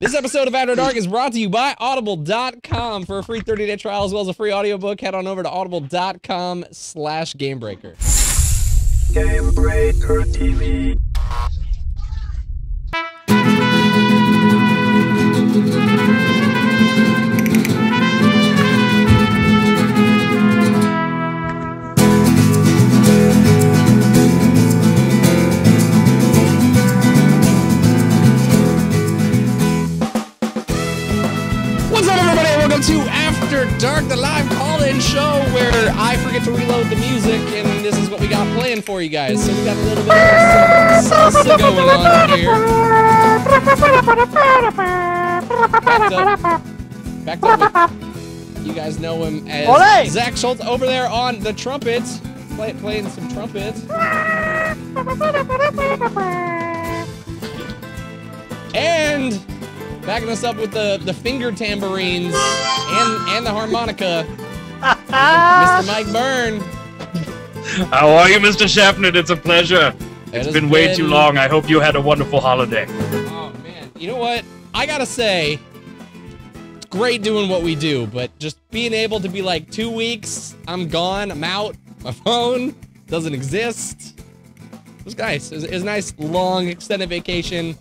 This episode of After Dark is brought to you by Audible.com. For a free 30-day trial as well as a free audiobook, head on over to Audible.com/GameBreaker. GameBreaker TV. To After Dark, the live call-in show where I forget to reload the music, and this is what we got playing for you guys. So we got a little bit of salsa going on here. Back up. You guys know him as Zach Schultz over there on the trumpets, playing some trumpets. And backing us up with the finger tambourines and the harmonica, Mr. Mike Byrne. How are you, Mr. Shafnut? It's a pleasure. It's been way too long. I hope you had a wonderful holiday. Oh, man. You know what? I gotta say, it's great doing what we do, but just being able to be like 2 weeks, I'm gone, I'm out, my phone doesn't exist. It was nice. It was a nice, long, extended vacation.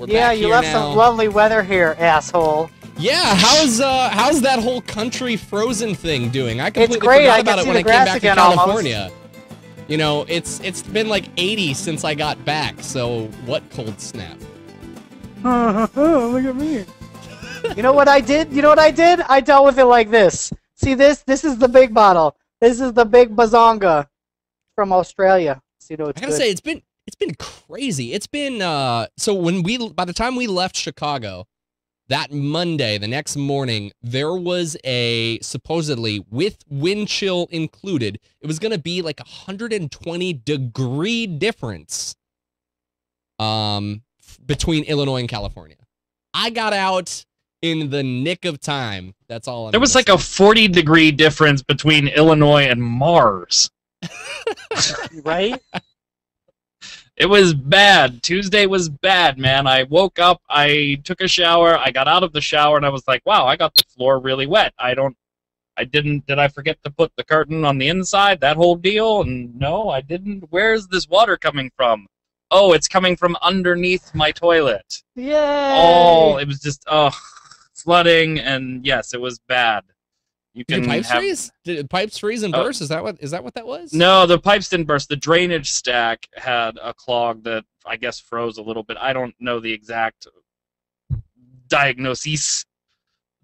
Yeah, you left some lovely weather here, asshole. Yeah, how's that whole country frozen thing doing? I completely forgot about it when I came back to California. Almost. You know, it's been like 80 since I got back, so what cold snap? Look at me. You know what I did? I dealt with it like this. See this? This is the big bottle. This is the big bazonga from Australia. So you know it's I gotta say, it's been crazy. It's been, so by the time we left Chicago, that Monday, the next morning, there was a, supposedly, with wind chill included, it was going to be like 120-degree difference between Illinois and California. I got out in the nick of time. That's all. There was like a 40-degree difference between Illinois and Mars. Right? It was bad. Tuesday was bad, man. I woke up, I took a shower, I got out of the shower, and I was like, wow, I got the floor really wet. Did I forget to put the curtain on the inside, that whole deal? And no, I didn't. Where's this water coming from? Oh, it's coming from underneath my toilet. Yay! Oh, it was just, flooding, and yes, it was bad. Did pipes freeze? Did pipes freeze and burst? Is that what that was? No, the pipes didn't burst. The drainage stack had a clog that I guess froze a little bit. I don't know the exact diagnosis,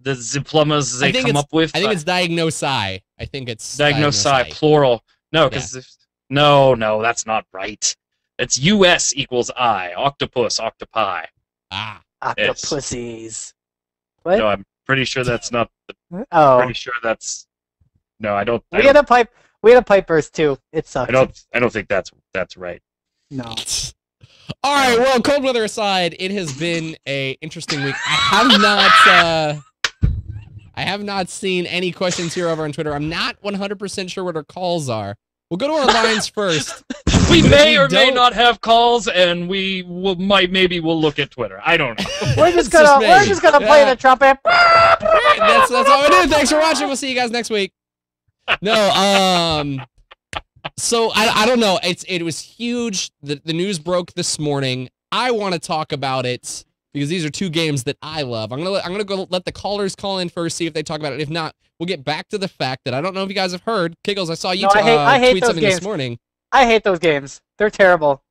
the plumbers they come up with. I think it's diagnosi. I think it's diagnosi, plural. No, because no, that's not right. It's US equals I. Octopus, octopi. Ah, octopussies. What? No, I'm pretty sure that's not. Pretty sure that's. No, I don't. We had a pipe burst too. It sucks. I don't think that's right. No. All right. Well, cold weather aside, it has been a interesting week. I have not seen any questions here over on Twitter. I'm not 100% sure what our calls are. We'll go to our lines first. We may or may not have calls, and maybe we'll look at Twitter. I don't know. We're just gonna play the trumpet. That's all we do. Thanks for watching. We'll see you guys next week. No, so I don't know. It was huge. The news broke this morning. I want to talk about it because these are two games that I love. I'm gonna go let the callers call in first, see if they talk about it. If not, we'll get back to the fact that I don't know if you guys have heard. Kiggles, I saw you tweet something this morning. I hate those games. They're terrible.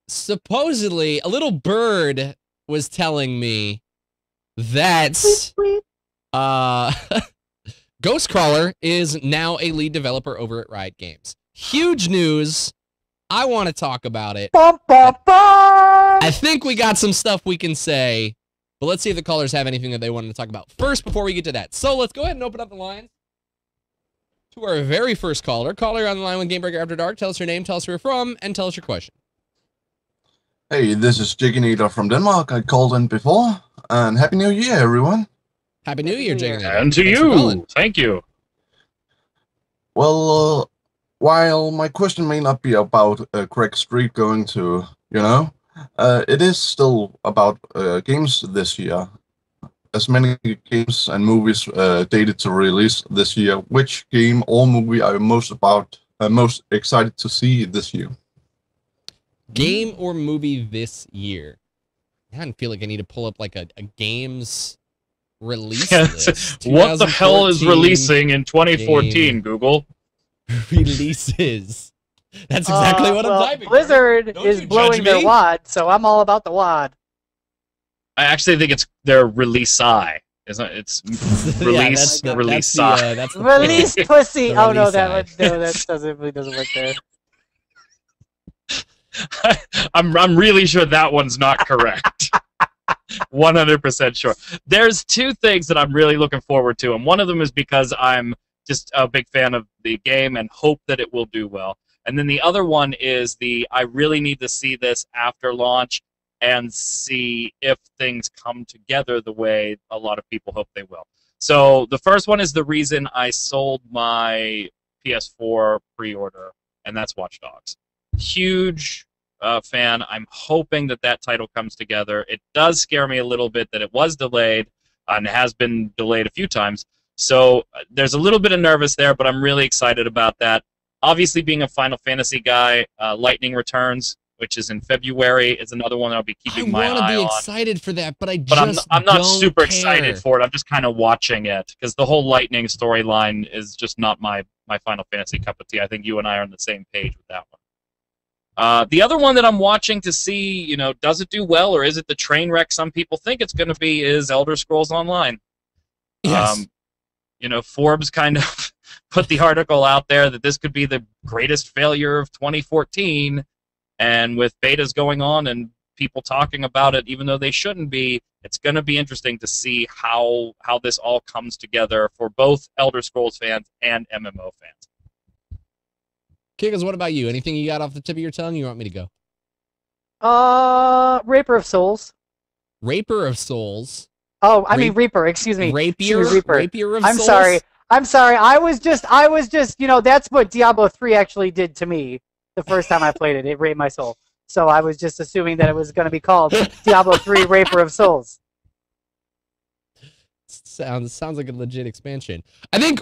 Supposedly, a little bird was telling me that Ghostcrawler is now a lead developer over at Riot Games. Huge news. I want to talk about it. I think we got some stuff we can say, but let's see if the callers have anything that they wanted to talk about first before we get to that. So let's go ahead and open up the lines to our very first caller. Caller on the line with GameBreaker After Dark. Tell us your name, tell us where you're from, and tell us your question. Hey, this is Chicken Eater from Denmark. I called in before, and Happy New Year, everyone. Happy New Year, Chicken Eater. And to you. Thank you. Well, while my question may not be about Craig Street going to, it is still about games this year. as many games and movies dated to release this year, which game or movie are you most excited to see this year? Game or movie this year? I don't feel like I need to pull up like a games release list. What the hell is releasing in 2014, Google? Releases. That's exactly what I'm typing. Blizzard is blowing their wad, so I'm all about the wad. I actually think it's their release-I. It's release, release-I. Release pussy! Oh no, that doesn't work there. I'm really sure that one's not correct. 100% sure. There's two things that I'm really looking forward to, and one of them is because I'm just a big fan of the game and hope that it will do well. And then the other one is I really need to see this after launch and see if things come together the way a lot of people hope they will. So the first one is the reason I sold my PS4 pre-order, and that's Watch Dogs. Huge fan. I'm hoping that title comes together. It does scare me a little bit that it was delayed and has been delayed a few times. So there's a little bit of nervous there, but I'm really excited about that. Obviously, being a Final Fantasy guy, Lightning Returns, which is in February, is another one I'll be keeping my eye on. I want to be excited for that, but I'm not super excited for it. I'm just kind of watching it because the whole Lightning storyline is just not my Final Fantasy cup of tea. I think you and I are on the same page with that one. The other one that I'm watching to see, does it do well or is it the train wreck some people think it's going to be is Elder Scrolls Online. Yes. Forbes kind of put the article out there that this could be the greatest failure of 2014, and with betas going on and people talking about it even though they shouldn't be, it's going to be interesting to see how this all comes together for both Elder Scrolls fans and MMO fans. Kickers, what about you? Anything you got off the tip of your tongue you want me to go? Raper of Souls. Raper of Souls? Oh, I mean Reaper, excuse me. Rapier? Reaper. Rapier of Souls? I'm sorry. I was just, that's what Diablo 3 actually did to me the first time I played it. It raped my soul. So I was just assuming that it was going to be called Diablo 3 Raper of Souls. Sounds like a legit expansion. I think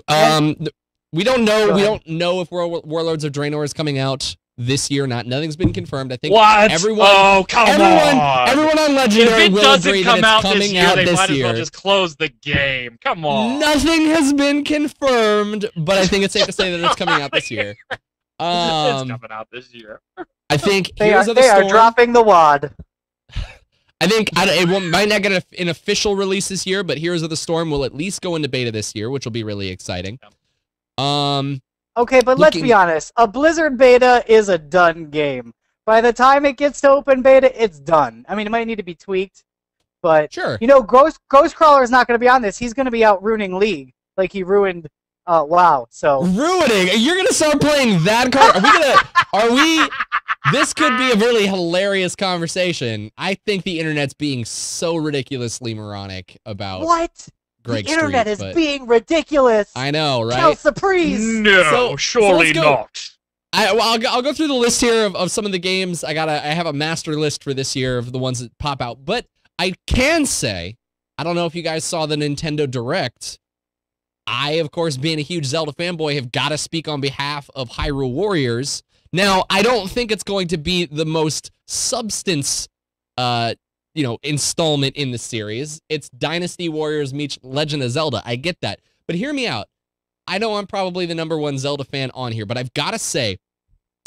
we don't know if Warlords of Draenor is coming out this year or not. Nothing's been confirmed. I think everyone on Legendary will agree that it's coming out this year. They might as well just close the game. Come on. Nothing has been confirmed, but I think it's safe to say that it's coming out this year. It's coming out this year. I think they are dropping the wad. I think it might not get an official release this year, but Heroes of the Storm will at least go into beta this year, which will be really exciting. Okay, but let's be honest. A Blizzard beta is a done game. By the time it gets to open beta, it's done. I mean, it might need to be tweaked, but sure. Ghostcrawler is not going to be on this. He's going to be out ruining League, like he ruined WoW. So ruining? You're going to start playing that card? Are we? This could be a really hilarious conversation. I think the internet's being so ridiculously moronic about what. Greg the internet Street, is being ridiculous. I know, right? Kel Surprise. No, surely not. I'll go through the list here of some of the games. I have a master list for this year of the ones that pop out. But I can say, I don't know if you guys saw the Nintendo Direct. I, of course, being a huge Zelda fanboy, have got to speak on behalf of Hyrule Warriors. Now, I don't think it's going to be the most substance installment in the series. It's Dynasty Warriors meets Legend of Zelda. I get that. But hear me out. I know I'm probably the #1 Zelda fan on here, but I've got to say,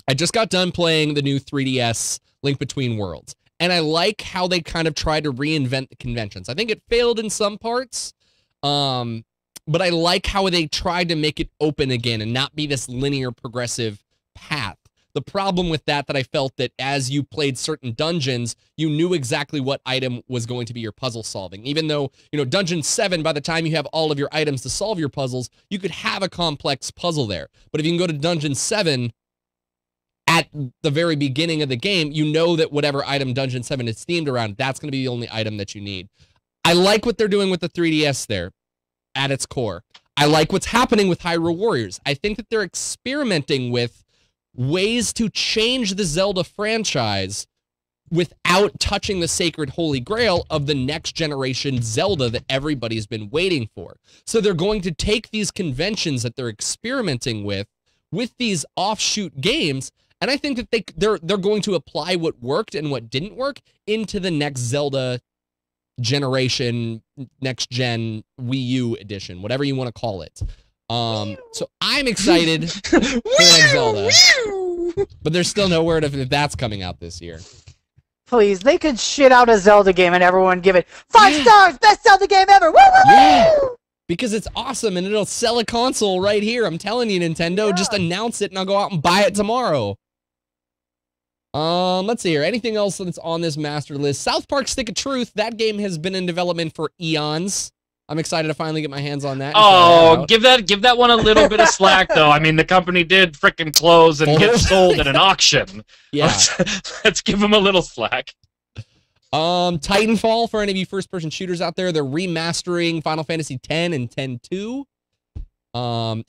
I just got done playing the new 3DS Link Between Worlds, and I like how they kind of tried to reinvent the conventions. I think it failed in some parts, but I like how they tried to make it open again and not be this linear progressive path. The problem with that I felt that as you played certain dungeons, you knew exactly what item was going to be your puzzle solving. Even though, Dungeon 7, by the time you have all of your items to solve your puzzles, you could have a complex puzzle there. But if you can go to Dungeon 7 at the very beginning of the game, you know that whatever item Dungeon 7 is themed around, that's going to be the only item that you need. I like what they're doing with the 3DS there at its core. I like what's happening with Hyrule Warriors. I think that they're experimenting with ways to change the Zelda franchise without touching the sacred holy grail of the next generation Zelda that everybody's been waiting for. So they're going to take these conventions that they're experimenting with these offshoot games, and I think that they're going to apply what worked and what didn't work into the next Zelda generation, next gen Wii U edition, whatever you want to call it. So I'm excited for the next Zelda, but there's still no word of if that's coming out this year. Please, they could shit out a Zelda game and everyone give it 5 stars, best Zelda game ever. Woo, woo, Yeah. woo! Because it's awesome and it'll sell a console right here. I'm telling you, Nintendo, just announce it and I'll go out and buy it tomorrow. Let's see here. Anything else that's on this master list? South Park Stick of Truth. That game has been in development for eons. I'm excited to finally get my hands on that. Oh, give that one a little bit of slack, though. I mean, the company did frickin' close and get sold at an auction. Yeah. Let's give them a little slack. Titanfall, for any of you first-person shooters out there, they're remastering Final Fantasy X and X-2.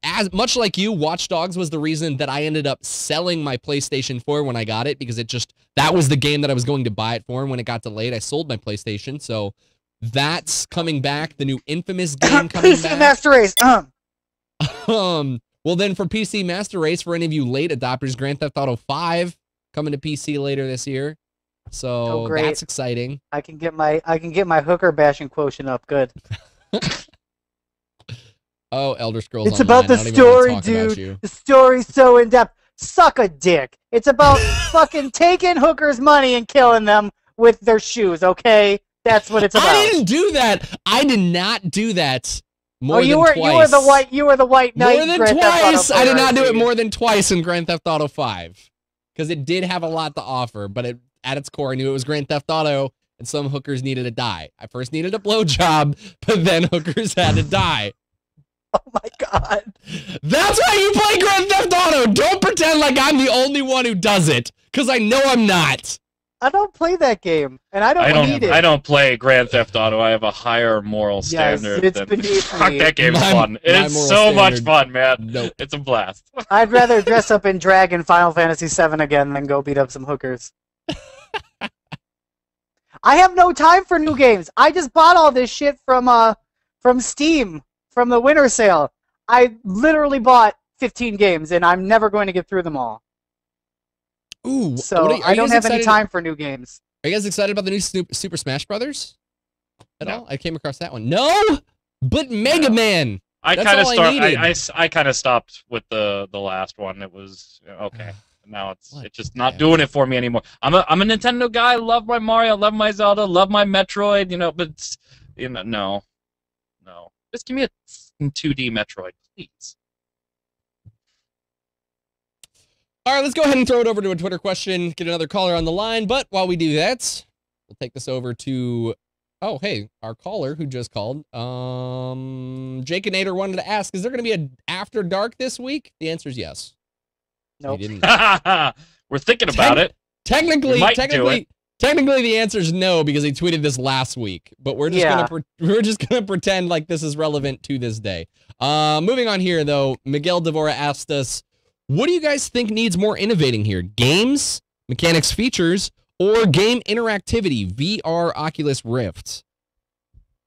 As much like you, Watch Dogs was the reason that I ended up selling my PlayStation 4 when I got it, because that was the game that I was going to buy it for, and when it got delayed, I sold my PlayStation, so that's coming back. The new Infamous game coming PC back. Master Race. Well, then for PC Master Race, for any of you late adopters, Grand Theft Auto 5 coming to PC later this year. So that's exciting. I can get my hooker bashing quotient up. Good. Oh, Elder Scrolls It's Online. about the story, dude. The story's so in depth. Suck a dick. It's about fucking taking hookers' money and killing them with their shoes. Okay. That's what it's about. I didn't do that. I did not do that more than twice. You were the white knight. More than twice. I did not do it more than twice in Grand Theft Auto 5. Because it did have a lot to offer, but at its core, I knew it was Grand Theft Auto, and some hookers needed to die. I first needed a blowjob, but then hookers had to die. Oh my god. That's why you play Grand Theft Auto! Don't pretend like I'm the only one who does it, because I know I'm not. I don't play that game, and I don't need it. I don't play Grand Theft Auto. I have a higher moral standard. Yes, it's beneath Fuck, me. that game's fun. It's so much fun, man. Nope. It's a blast. I'd rather dress up in drag in Final Fantasy VII again than go beat up some hookers. I have no time for new games. I just bought all this shit from Steam, from the winter sale. I literally bought 15 games, and I'm never going to get through them all. Ooh, so I don't have any time for new games. Are you guys excited about the new Super Smash Brothers at all? I came across that one. No, but Mega Man. I kind of stopped with the last one. It was okay. Now it's just not doing it for me anymore. I'm a Nintendo guy. Love my Mario. Love my Zelda. Love my Metroid. But no. Just give me a 2D Metroid, please. All right, let's go ahead and throw it over to a Twitter question, get another caller on the line. But while we do that, we'll take this over to, our caller who just called. Jake and Nader wanted to ask, is there going to be an After Dark this week? The answer is yes. Nope. We're thinking about it. Technically, the answer is no, because he tweeted this last week. But we're just gonna pretend like this is relevant to this day. Moving on here, though, Miguel Devora asked us, what do you guys think needs more innovating here? Games, mechanics, features, or game interactivity? VR, Oculus Rift.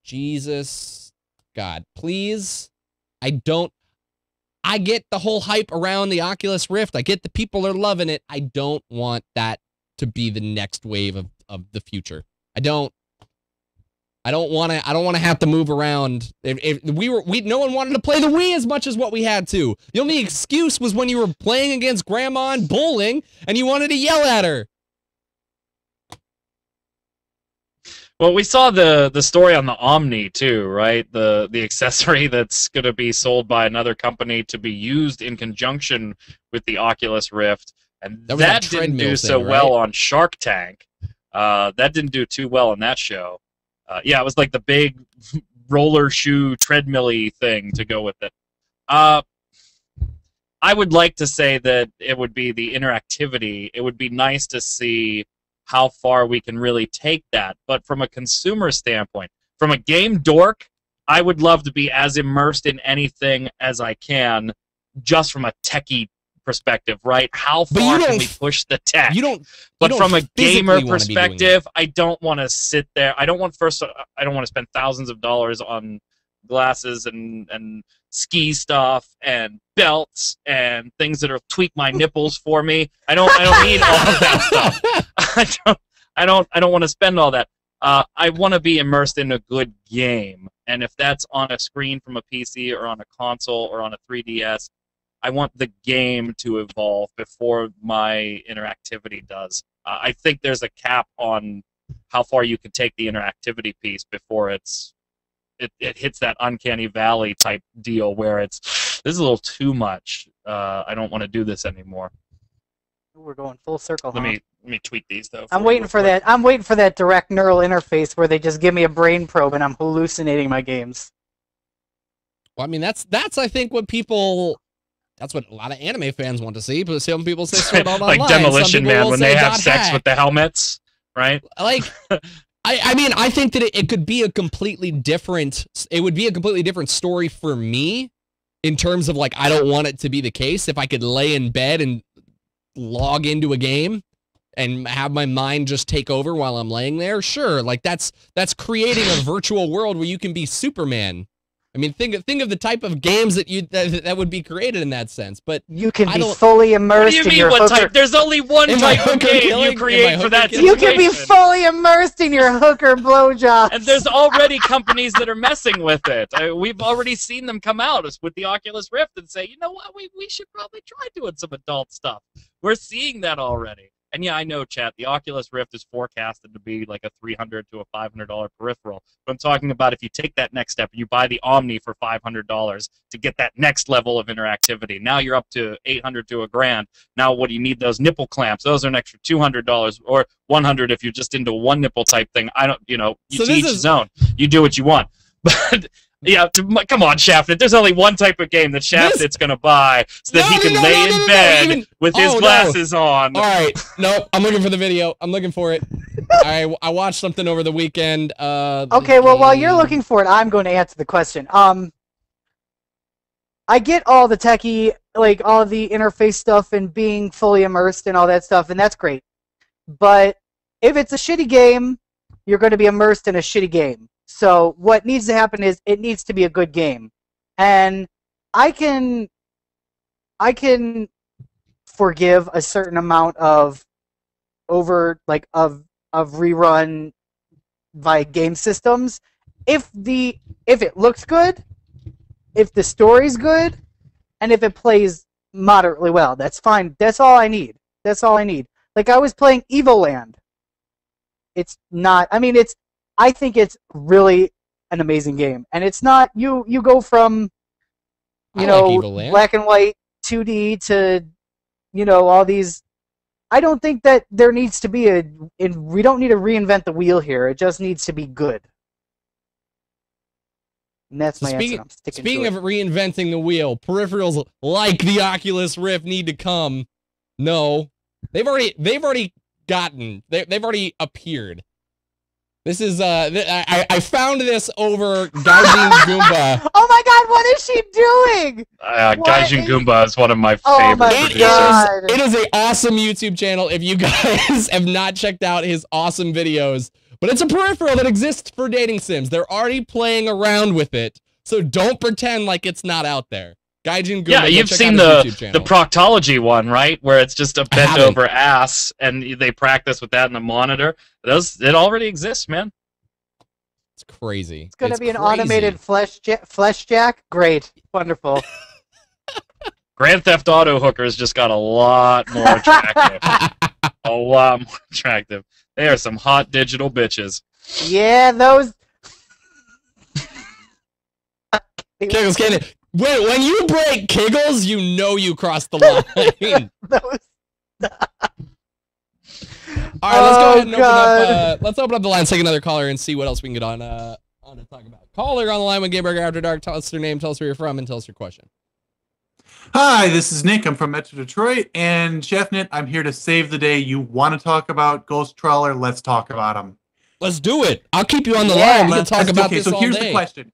Jesus, God, please. I get the whole hype around the Oculus Rift. I get the people are loving it. I don't want that to be the next wave of the future. I don't want to have to move around. No one wanted to play the Wii as much as what we had to. The only excuse was when you were playing against grandma and bowling and you wanted to yell at her. Well, we saw the story on the Omni too, right? The accessory that's going to be sold by another company to be used in conjunction with the Oculus Rift, and that didn't do so well on Shark Tank. That didn't do too well on that show. Yeah, it was like the big roller shoe treadmill-y thing to go with it. I would like to say that it would be the interactivity. It would be nice to see how far we can really take that. But from a consumer standpoint, from a game dork, I would love to be as immersed in anything as I can, just from a techie perspective, right? How But you far can don't we push the tech? You don't. But you don't from a physically gamer wanna be doing perspective, I don't want to sit there. I don't want to spend thousands of dollars on glasses and ski stuff and belts and things that'll tweak my nipples for me. I don't need all of that stuff. I don't want to spend all that. I want to be immersed in a good game, and if that's on a screen from a PC or on a console or on a 3DS, I want the game to evolve before my interactivity does. I think there's a cap on how far you can take the interactivity piece before it hits that uncanny valley type deal where this is a little too much. I don't want to do this anymore. We're going full circle. Let me tweet these though. I'm waiting for that. I'm waiting for that direct neural interface where they just give me a brain probe and I'm hallucinating my games. Well, I mean, that's I think what people. That's what a lot of anime fans want to see, but some people say Sword Art Online. Like Demolition Man when they have sex hack. with the helmets, right? Like, I mean, I think that it could be a completely different. It would be a completely different story for me, in terms of like I don't want it to be the case. If I could lay in bed and log into a game and have my mind just take over while I'm laying there, sure. Like that's creating a virtual world where you can be Superman. I mean, think of the type of games that would be created in that sense. But you can be fully immersed in your hooker. Type? There's only one type of game you create for that situation. You can be fully immersed in your hooker blowjob. And there's already companies that are messing with it. We've already seen them come out with the Oculus Rift and say, you know what, we should probably try doing some adult stuff. We're seeing that already. And yeah, I know, chat, the Oculus Rift is forecasted to be like a $300 to a $500 peripheral. But I'm talking about if you take that next step and you buy the Omni for $500 to get that next level of interactivity. Now you're up to $800 to $1,000. Now what do you need? Those nipple clamps. Those are an extra $200 or $100 if you're just into one nipple type thing. I don't, you know, to each his own. You do what you want. But yeah, come on, Shafted. There's only one type of game that Shafted's going to buy so that he can lay in bed with his glasses on. All right. No, I'm looking for the video. I'm looking for it. I watched something over the weekend. Okay, well, while you're looking for it, I'm going to answer the question. I get all the techie, like all the interface stuff and being fully immersed and all that stuff, and that's great. But if it's a shitty game, you're going to be immersed in a shitty game. So what needs to happen is it needs to be a good game, and I can forgive a certain amount of of rerun by game systems if it looks good, if the story's good, and if it plays moderately well. That's fine. That's all I need. That's all I need. Like I was playing Evoland. It's not. I mean, I think it's really an amazing game, and it's not. You go from, black and white 2D to, all these. I don't think that there needs to be we don't need to reinvent the wheel here. It just needs to be good. And that's my answer. I'm sticking speaking to of reinventing the wheel, peripherals like the Oculus Rift need to come. No, they've already appeared. This is I found this over Gaijin Goomba. Oh my God, what is she doing? Gaijin Goomba is one of my favorite. It is an awesome YouTube channel if you guys have not checked out his awesome videos. But it's a peripheral that exists for dating sims. They're already playing around with it, so don't pretend like it's not out there. Gaijin Goomba, yeah, you've seen the proctology one, right? Where it's just a bent over ass, and they practice with that in the monitor. It already exists, man. It's crazy. It's gonna be an automated flesh jack. Great, wonderful. Grand Theft Auto hookers just got a lot more attractive. A lot more attractive. They are some hot digital bitches. Yeah, those. Kiggles, can when you break Kiggles, you know you crossed the line. All right, let's go ahead and open up. Let's open up the line, take another caller, and see what else we can get on to talk about. Caller on the line with GameBreaker After Dark. Tell us your name, tell us where you're from, and tell us your question. Hi, this is Nick. I'm from Metro Detroit, and ChefNet, I'm here to save the day. You want to talk about Ghostcrawler? Let's talk about him. Let's do it. I'll keep you on the line. We can talk about this all day. So here's the question.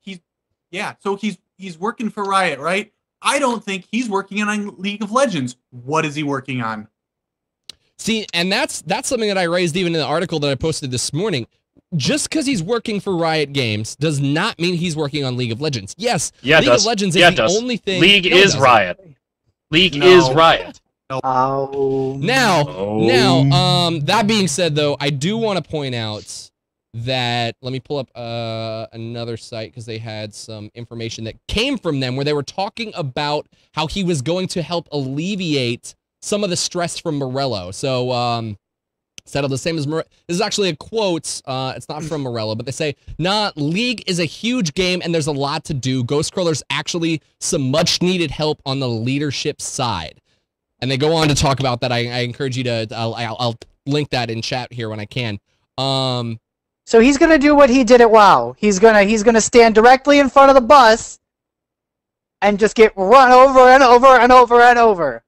He's working for Riot, right? I don't think he's working on League of Legends. What is he working on? See, and that's something that I raised even in the article that I posted this morning. Just because he's working for Riot Games does not mean he's working on League of Legends. Yes, yeah, League of Legends is the only thing. League is Riot. League is Riot. Oh. Now, that being said, though, I do want to point out that, let me pull up another site because they had some information that came from them where they were talking about how he was going to help alleviate some of the stress from Morello. So, settled the same as Morello. This is actually a quote. It's not from Morello, but they say, "Nah, League is a huge game and there's a lot to do. Ghostcrawler's actually some much needed help on the leadership side." And they go on to talk about that. I encourage you to, I'll link that in chat here when I can. So he's gonna do what he did at WoW. He's gonna stand directly in front of the bus and just get run over and over and over and over.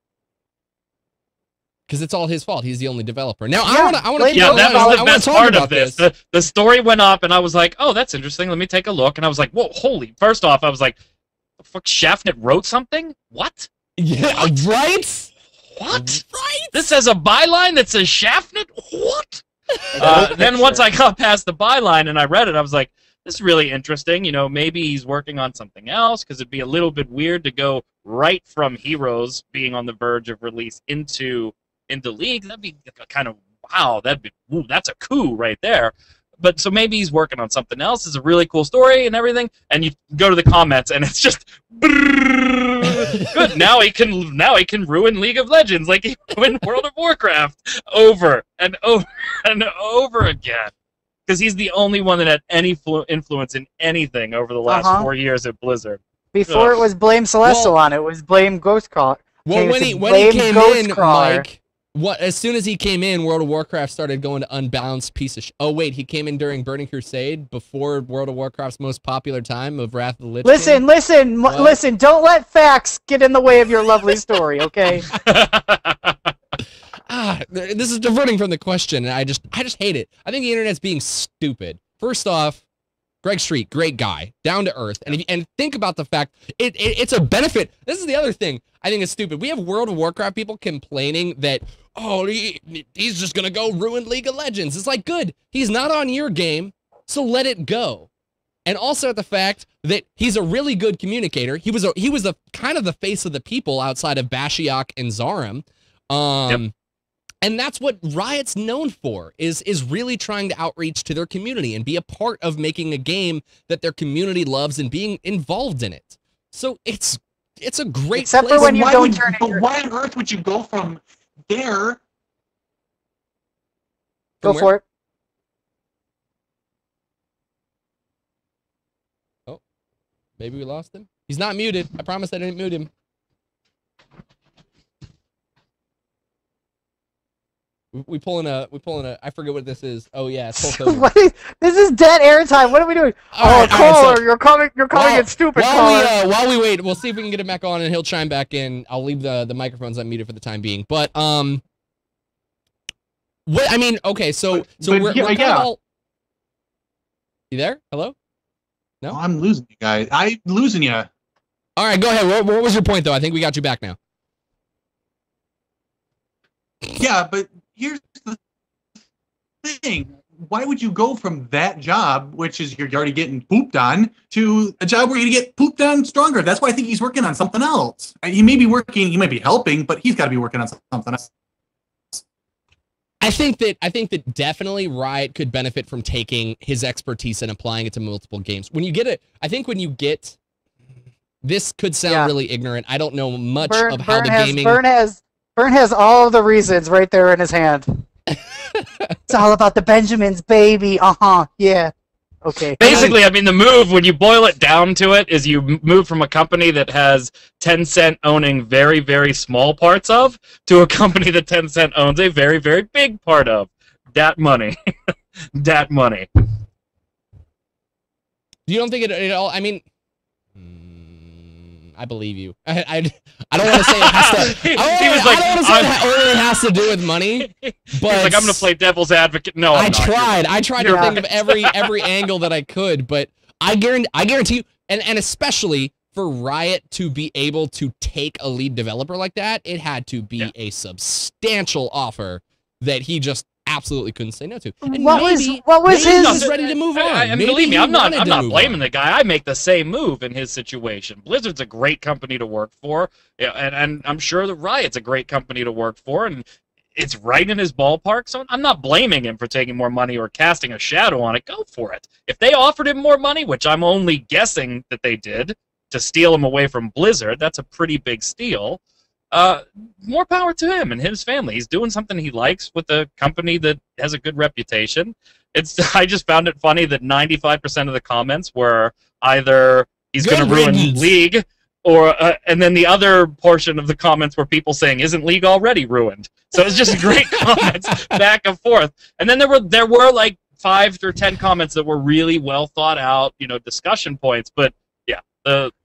Because it's all his fault. He's the only developer. Now, Yeah, I want to. Yeah, that was the best part of this. The story went up, and I was like, "Oh, that's interesting. Let me take a look." And I was like, "Whoa, holy!" First off, I was like, "The fuck, Shaftnet wrote something? What? Yeah, right? What? Right? This has a byline that says Shaftnet? What?" Then once I got past the byline and I read it, I was like, "This is really interesting. You know, maybe he's working on something else because it'd be a little bit weird to go right from Heroes being on the verge of release into League. That'd be kind of wow. That's a coup right there." But so maybe he's working on something else. It's a really cool story and everything. And you go to the comments and it's just good. Now he can ruin League of Legends like he ruined World of Warcraft over and over and over again. Because he's the only one that had any influence in anything over the last 4 years at Blizzard. Before it was blame Celestial on it was blame Ghostcrawler. Well, when he came in, Mike, as soon as he came in, World of Warcraft started going to unbalanced piece of oh, wait, he came in during Burning Crusade before World of Warcraft's most popular time of Wrath of the Lich King? Listen, don't let facts get in the way of your lovely story, okay? This is diverting from the question, and I just hate it. I think the internet's being stupid. First off, Greg Street, great guy, down to earth, and think about the fact it's a benefit. This is the other thing I think is stupid. We have World of Warcraft people complaining that he's just gonna go ruin League of Legends. It's like, good, he's not on your game, so let it go. And also the fact that he's a really good communicator. He was a kind of the face of the people outside of Bashiok and Zarim. Yep. And that's what Riot's known for, is really trying to outreach to their community and be a part of making a game that their community loves and being involved in it. So it's a great Except place. for when you don't turn But why on earth would you go from there? Go for it. Oh, maybe we lost him. He's not muted. I promise I didn't mute him. We pulling a, I forget what this is. Oh yeah, it's this is dead airtime. What are we doing? Caller, so, you're coming in stupid, caller. While we wait, we'll see if we can get him back on and he'll chime back in. I'll leave the microphones unmuted for the time being. But what I mean, okay, so we're kind of all. You there? Hello? No? Oh, I'm losing you guys. I'm losing you. All right, go ahead. What was your point though? I think we got you back now. Yeah, but here's the thing. Why would you go from that job, which is you're already getting pooped on, to a job where you're going to get pooped on stronger? That's why I think he's working on something else. He may be working, he might be helping, but he's got to be working on something else. I think that definitely Riot could benefit from taking his expertise and applying it to multiple games. When you get it, I think when you get, this could sound really ignorant. I don't know much of how the gaming. Bern has all the reasons right there in his hand. It's all about the Benjamins, baby. Yeah. Okay. Basically, I mean, the move, when you boil it down to it, is you move from a company that has Tencent owning very, very small parts of, to a company that Tencent owns a very, very big part of. That money. That money. You don't think it all, I mean, I believe you. I don't want to say it has to. I don't want to say it only has to do with money. But he's like, I'm going to play devil's advocate. No, I'm not. I tried to think of every angle that I could, but I guarantee you, and especially for Riot to be able to take a lead developer like that, it had to be a substantial offer that he just absolutely couldn't say no to. And what was his? Ready to move on. And believe me, I'm not blaming the guy. I make the same move in his situation. Blizzard's a great company to work for, and I'm sure that Riot's a great company to work for, and it's right in his ballpark. So I'm not blaming him for taking more money or casting a shadow on it. Go for it. If they offered him more money, which I'm only guessing that they did, to steal him away from Blizzard, that's a pretty big steal. More power to him and his family. He's doing something he likes with a company that has a good reputation. I just found it funny that 95% of the comments were either he's going to ruin League, or and then the other portion of the comments were people saying, "Isn't League already ruined?" So it's just great comments back and forth. And then there were like 5 or 10 comments that were really well thought out, discussion points. But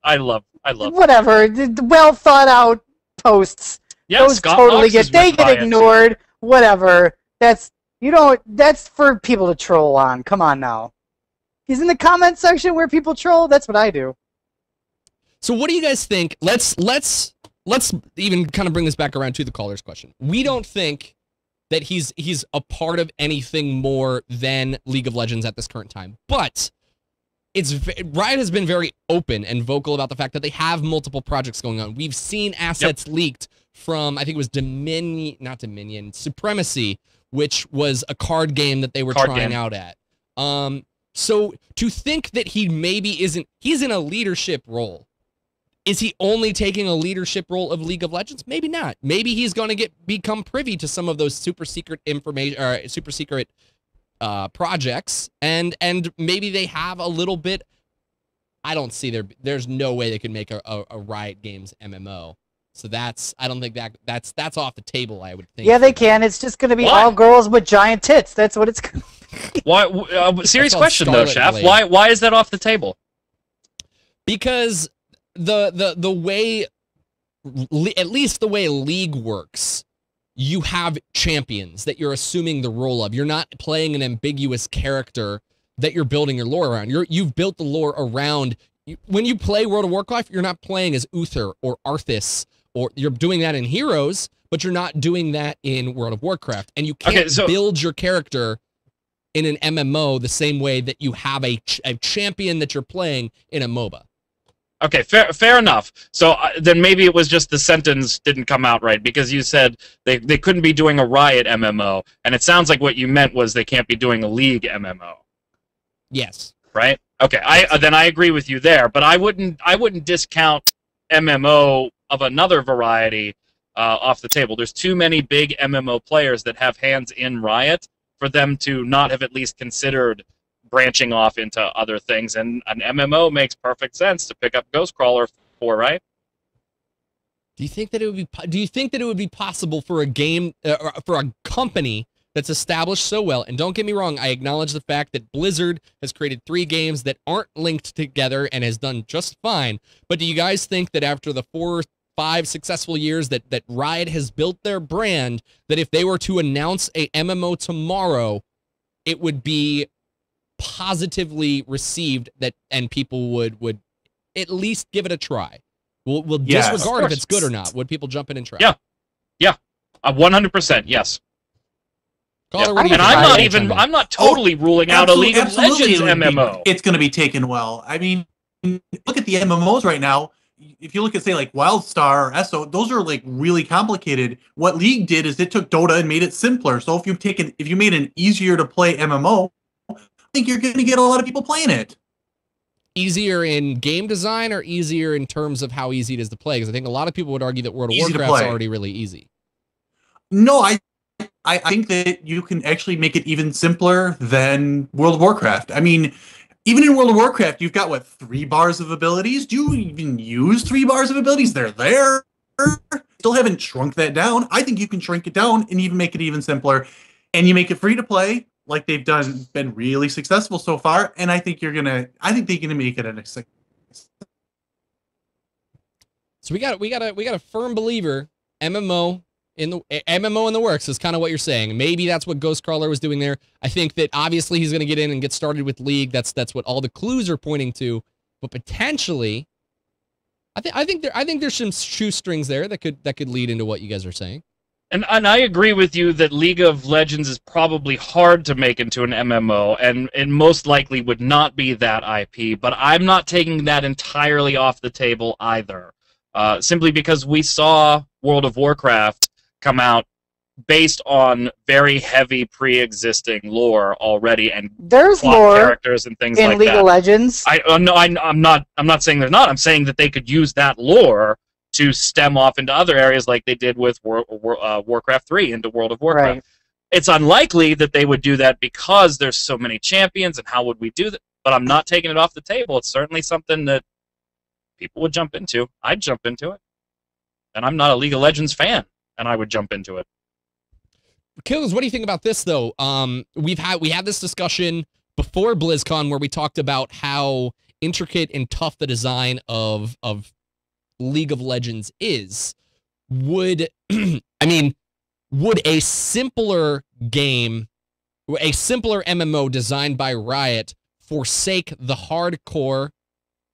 I love whatever the well thought out posts. Yeah, those Scott totally Knox get ignored. Whatever. That's that's for people to troll on. Come on now. He's in the comment section where people troll. That's what I do. So what do you guys think? Let's even kind of bring this back around to the caller's question. We don't think that he's a part of anything more than League of Legends at this current time, but Riot has been very open and vocal about the fact that they have multiple projects going on. We've seen assets leaked from, I think it was Supremacy, which was a card game that they were trying out at. So to think that he maybe he's in a leadership role. Is he only taking a leadership role of League of Legends? Maybe not. Maybe he's going to become privy to some of those super secret information, or super secret projects, and maybe they have a little bit. I don't see there's no way they could make a Riot Games MMO. So I don't think that's off the table, I would think. Yeah, they can. It's just going to be all girls with giant tits. That's what it's going to be. Why? Serious question though, Chef. Why is that off the table? Because the way, at least the way League works, you have champions that you're assuming the role of. You're not playing an ambiguous character that you're building your lore around. You've built the lore around. When you play World of Warcraft, you're not playing as Uther or Arthas, or you're doing that in Heroes, but you're not doing that in World of Warcraft. And you can't build your character in an MMO the same way that you have a champion that you're playing in a MOBA. Okay, fair enough. So then maybe it was just the sentence didn't come out right, because you said they couldn't be doing a Riot MMO, and it sounds like what you meant was they can't be doing a League MMO. Yes. Right? Okay, then I agree with you there, but I wouldn't discount MMO of another variety off the table. There's too many big MMO players that have hands in Riot for them to not have at least considered branching off into other things, and an MMO makes perfect sense to pick up Ghostcrawler for, right? Do you think that it would be possible for a game for a company that's established so well? And don't get me wrong, I acknowledge the fact that Blizzard has created 3 games that aren't linked together and has done just fine. But do you guys think that after the 4 or 5 successful years that Riot has built their brand, that if they were to announce a MMO tomorrow, it would be positively received, and people would at least give it a try? We'll disregard if it's good or not. Would people jump in and try? Yeah, 100%. Yes. Caller, and I'm not totally ruling out a League of Legends MMO. It's going to be taken well. I mean, look at the MMOs right now. If you look at, say, like WildStar or ESO, those are like really complicated. What League did is it took Dota and made it simpler. So if you made an easier to play MMO, I think you're going to get a lot of people playing it. Easier in game design or easier in terms of how easy it is to play? Because I think a lot of people would argue that World of Warcraft is already really easy. No, I think that you can actually make it even simpler than World of Warcraft. I mean, even in World of Warcraft, you've got, 3 bars of abilities? Do you even use 3 bars of abilities? They're there. Still haven't shrunk that down. I think you can shrink it down and even make it even simpler. And you make it free to play, like they've been really successful so far. And I think they're gonna make it an success. So we got a firm believer. MMO in the works is kind of what you're saying. Maybe that's what Ghostcrawler was doing there. I think that obviously he's going to get in and get started with League. That's what all the clues are pointing to. But potentially, I think there's some shoestrings there that could lead into what you guys are saying. And I agree with you that League of Legends is probably hard to make into an MMO, and most likely would not be that IP, but I'm not taking that entirely off the table either. Simply because we saw World of Warcraft come out based on very heavy pre-existing lore already, and there's plot lore characters and things in like League that. of Legends. No, I'm not saying there's not. I'm saying that they could use that lore to stem off into other areas like they did with Warcraft 3 into World of Warcraft. Right. It's unlikely that they would do that because there's so many champions, and how would we do that? But I'm not taking it off the table. It's certainly something that people would jump into. I'd jump into it. And I'm not a League of Legends fan, and I would jump into it. Kills, what do you think about this, though? We had this discussion before BlizzCon where we talked about how intricate and tough the design of League of Legends is. Would would a simpler game, a simpler MMO designed by Riot forsake the hardcore?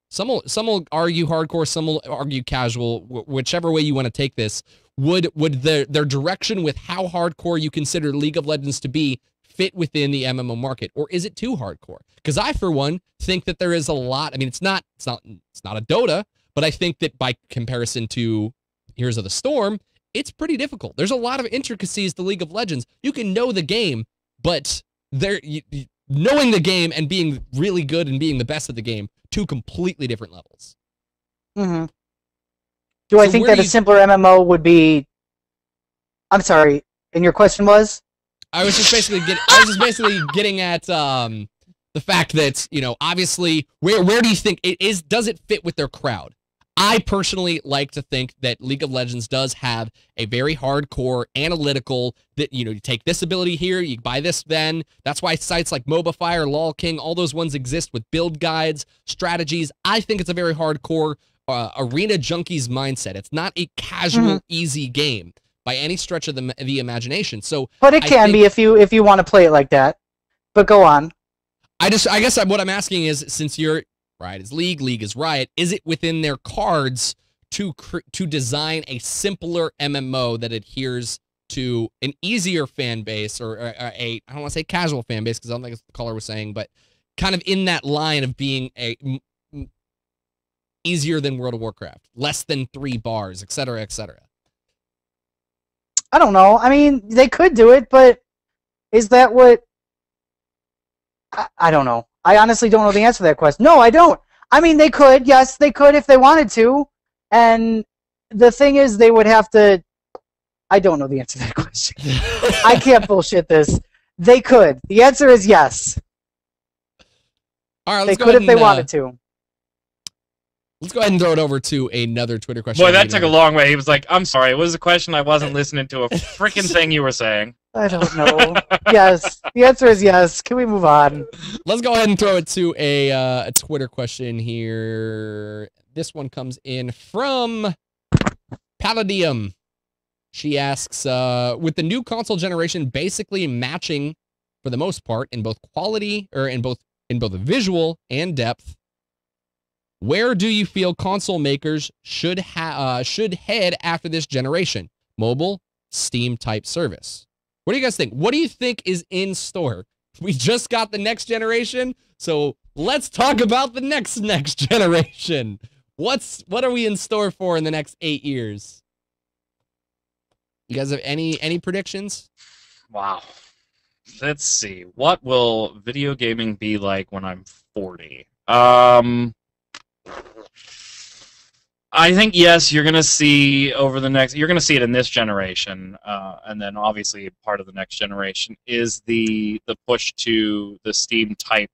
Some will argue hardcore, some will argue casual, whichever way you want to take this. Would their direction with how hardcore you consider League of Legends to be fit within the MMO market, or is it too hardcore? Because I, for one, think that there is a lot. I mean, it's not a Dota, but I think that by comparison to Heroes of the Storm, it's pretty difficult. There's a lot of intricacies to League of Legends. You can know the game, but knowing the game and being really good and being the best at the game, two completely different levels. Mm-hmm. Do I think that a simpler MMO would be... I'm sorry, and your question was? I was just basically getting at the fact that, you know, obviously, where do you think it is? Does it fit with their crowd? I personally like to think that League of Legends does have a very hardcore analytical that, you know, you take this ability here, you buy this then. That's why sites like MobaFire, LOL King, all those ones exist with build guides, strategies. I think it's a very hardcore arena junkies mindset. It's not a casual, easy game by any stretch of the imagination. So, but it can be if you want to play it like that. But go on. I guess what I'm asking is, since you're Riot is League is Riot, is it within their cards to design a simpler MMO that adheres to an easier fan base, or I don't want to say casual fan base because I don't think it's what the caller was saying, but kind of in that line of being easier than World of Warcraft, less than 3 bars, etc., etc. I don't know. I mean, they could do it, but is that what... I don't know. I honestly don't know the answer to that question. No, I don't. I mean, they could. Yes, they could if they wanted to. And the thing is, they would have to... I don't know the answer to that question. I can't bullshit this. They could. The answer is yes. All right, they could if they wanted to. Let's go ahead and throw it over to another Twitter question. Boy, that took a long way. He was like, I'm sorry, it was a question. I wasn't listening to a freaking thing you were saying. I don't know. Yes. The answer is yes. Can we move on? Let's go ahead and throw it to a Twitter question here. This one comes in from Palladium. She asks, with the new console generation basically matching for the most part in both quality, or in both visual and depth, where do you feel console makers should head after this generation? Mobile, Steam type service. What do you guys think? What do you think is in store? We just got the next generation, so let's talk about the next generation. What are we in store for in the next 8 years? You guys have any predictions? Wow. Let's see. What will video gaming be like when I'm 40? I think, yes, you're going to see you're going to see it in this generation, and then obviously part of the next generation is the push to the Steam type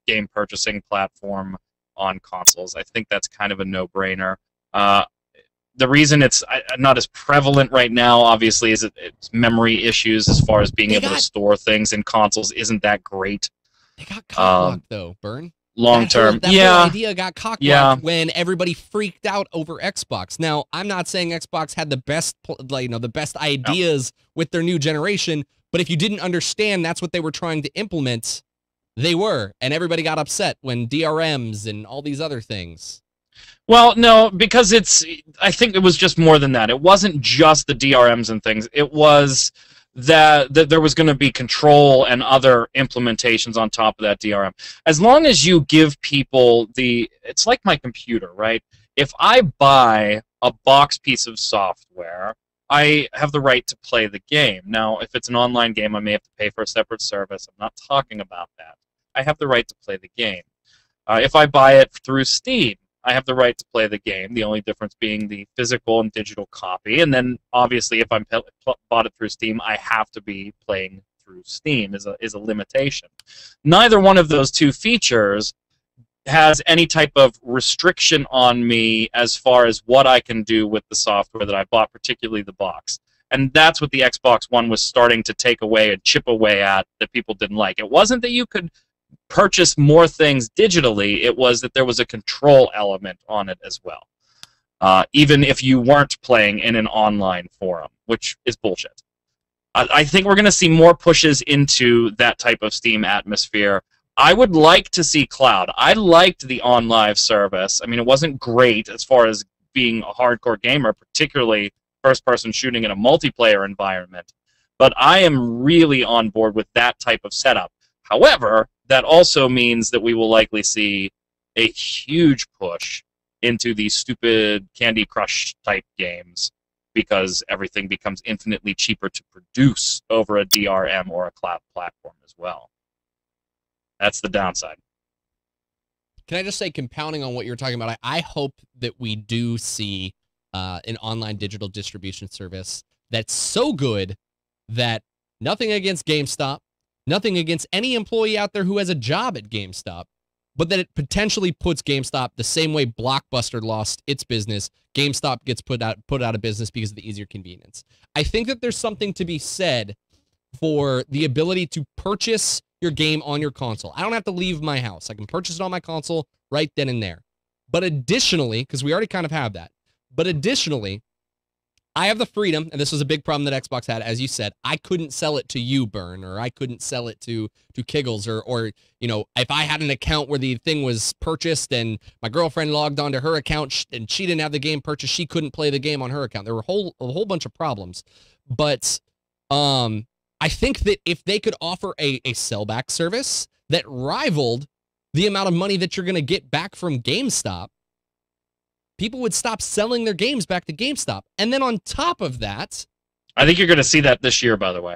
game purchasing platform on consoles. I think that's kind of a no-brainer. The reason it's not as prevalent right now, obviously, is it's memory issues as far as being able to store things in consoles isn't that great. They got cockblocked, though, Burn. Long term, that whole idea got cockblocked when everybody freaked out over Xbox. Now, I'm not saying Xbox had the best, the best ideas with their new generation, but if you didn't understand that's what they were trying to implement, they were, and everybody got upset when DRMs and all these other things. Well, no, because I think it was just more than that. It wasn't just the DRMs and things. It was that there was going to be control and other implementations on top of that DRM. As long as you give people it's like my computer, right? If I buy a box piece of software, I have the right to play the game. Now, if it's an online game, I may have to pay for a separate service. I'm not talking about that. I have the right to play the game. If I buy it through Steam, I have the right to play the game, the only difference being the physical and digital copy. And then, obviously, if I'm bought it through Steam, I have to be playing through Steam is a limitation. Neither one of those two features has any type of restriction on me as far as what I can do with the software that I bought, particularly the box. And that's what the Xbox One was starting to take away and chip away at that people didn't like. It wasn't that you could purchase more things digitally, it was that there was a control element on it as well. Even if you weren't playing in an online forum, which is bullshit. I think we're going to see more pushes into that type of Steam atmosphere. I would like to see cloud. I liked the OnLive service. I mean, it wasn't great as far as being a hardcore gamer, particularly first-person shooting in a multiplayer environment. But I am really on board with that type of setup. However, that also means that we will likely see a huge push into these stupid Candy Crush type games because everything becomes infinitely cheaper to produce over a DRM or a cloud platform as well. That's the downside. Can I just say, compounding on what you're talking about, I hope that we do see an online digital distribution service that's so good that nothing against GameStop, nothing against any employee out there who has a job at GameStop, but that it potentially puts GameStop the same way Blockbuster lost its business. GameStop gets put out of business because of the easier convenience. I think that there's something to be said for the ability to purchase your game on your console. I don't have to leave my house. I can purchase it on my console right then and there. But additionally, because we already kind of have that, but additionally, I have the freedom, and this was a big problem that Xbox had, as you said, I couldn't sell it to you, Burn, or I couldn't sell it to Kiggles, or you know, if I had an account where the thing was purchased and my girlfriend logged onto her account and she didn't have the game purchased, she couldn't play the game on her account. There were a whole bunch of problems. But I think that if they could offer a sellback service that rivaled the amount of money that you're going to get back from GameStop, people would stop selling their games back to GameStop. And then on top of that, I think you're going to see that this year, by the way.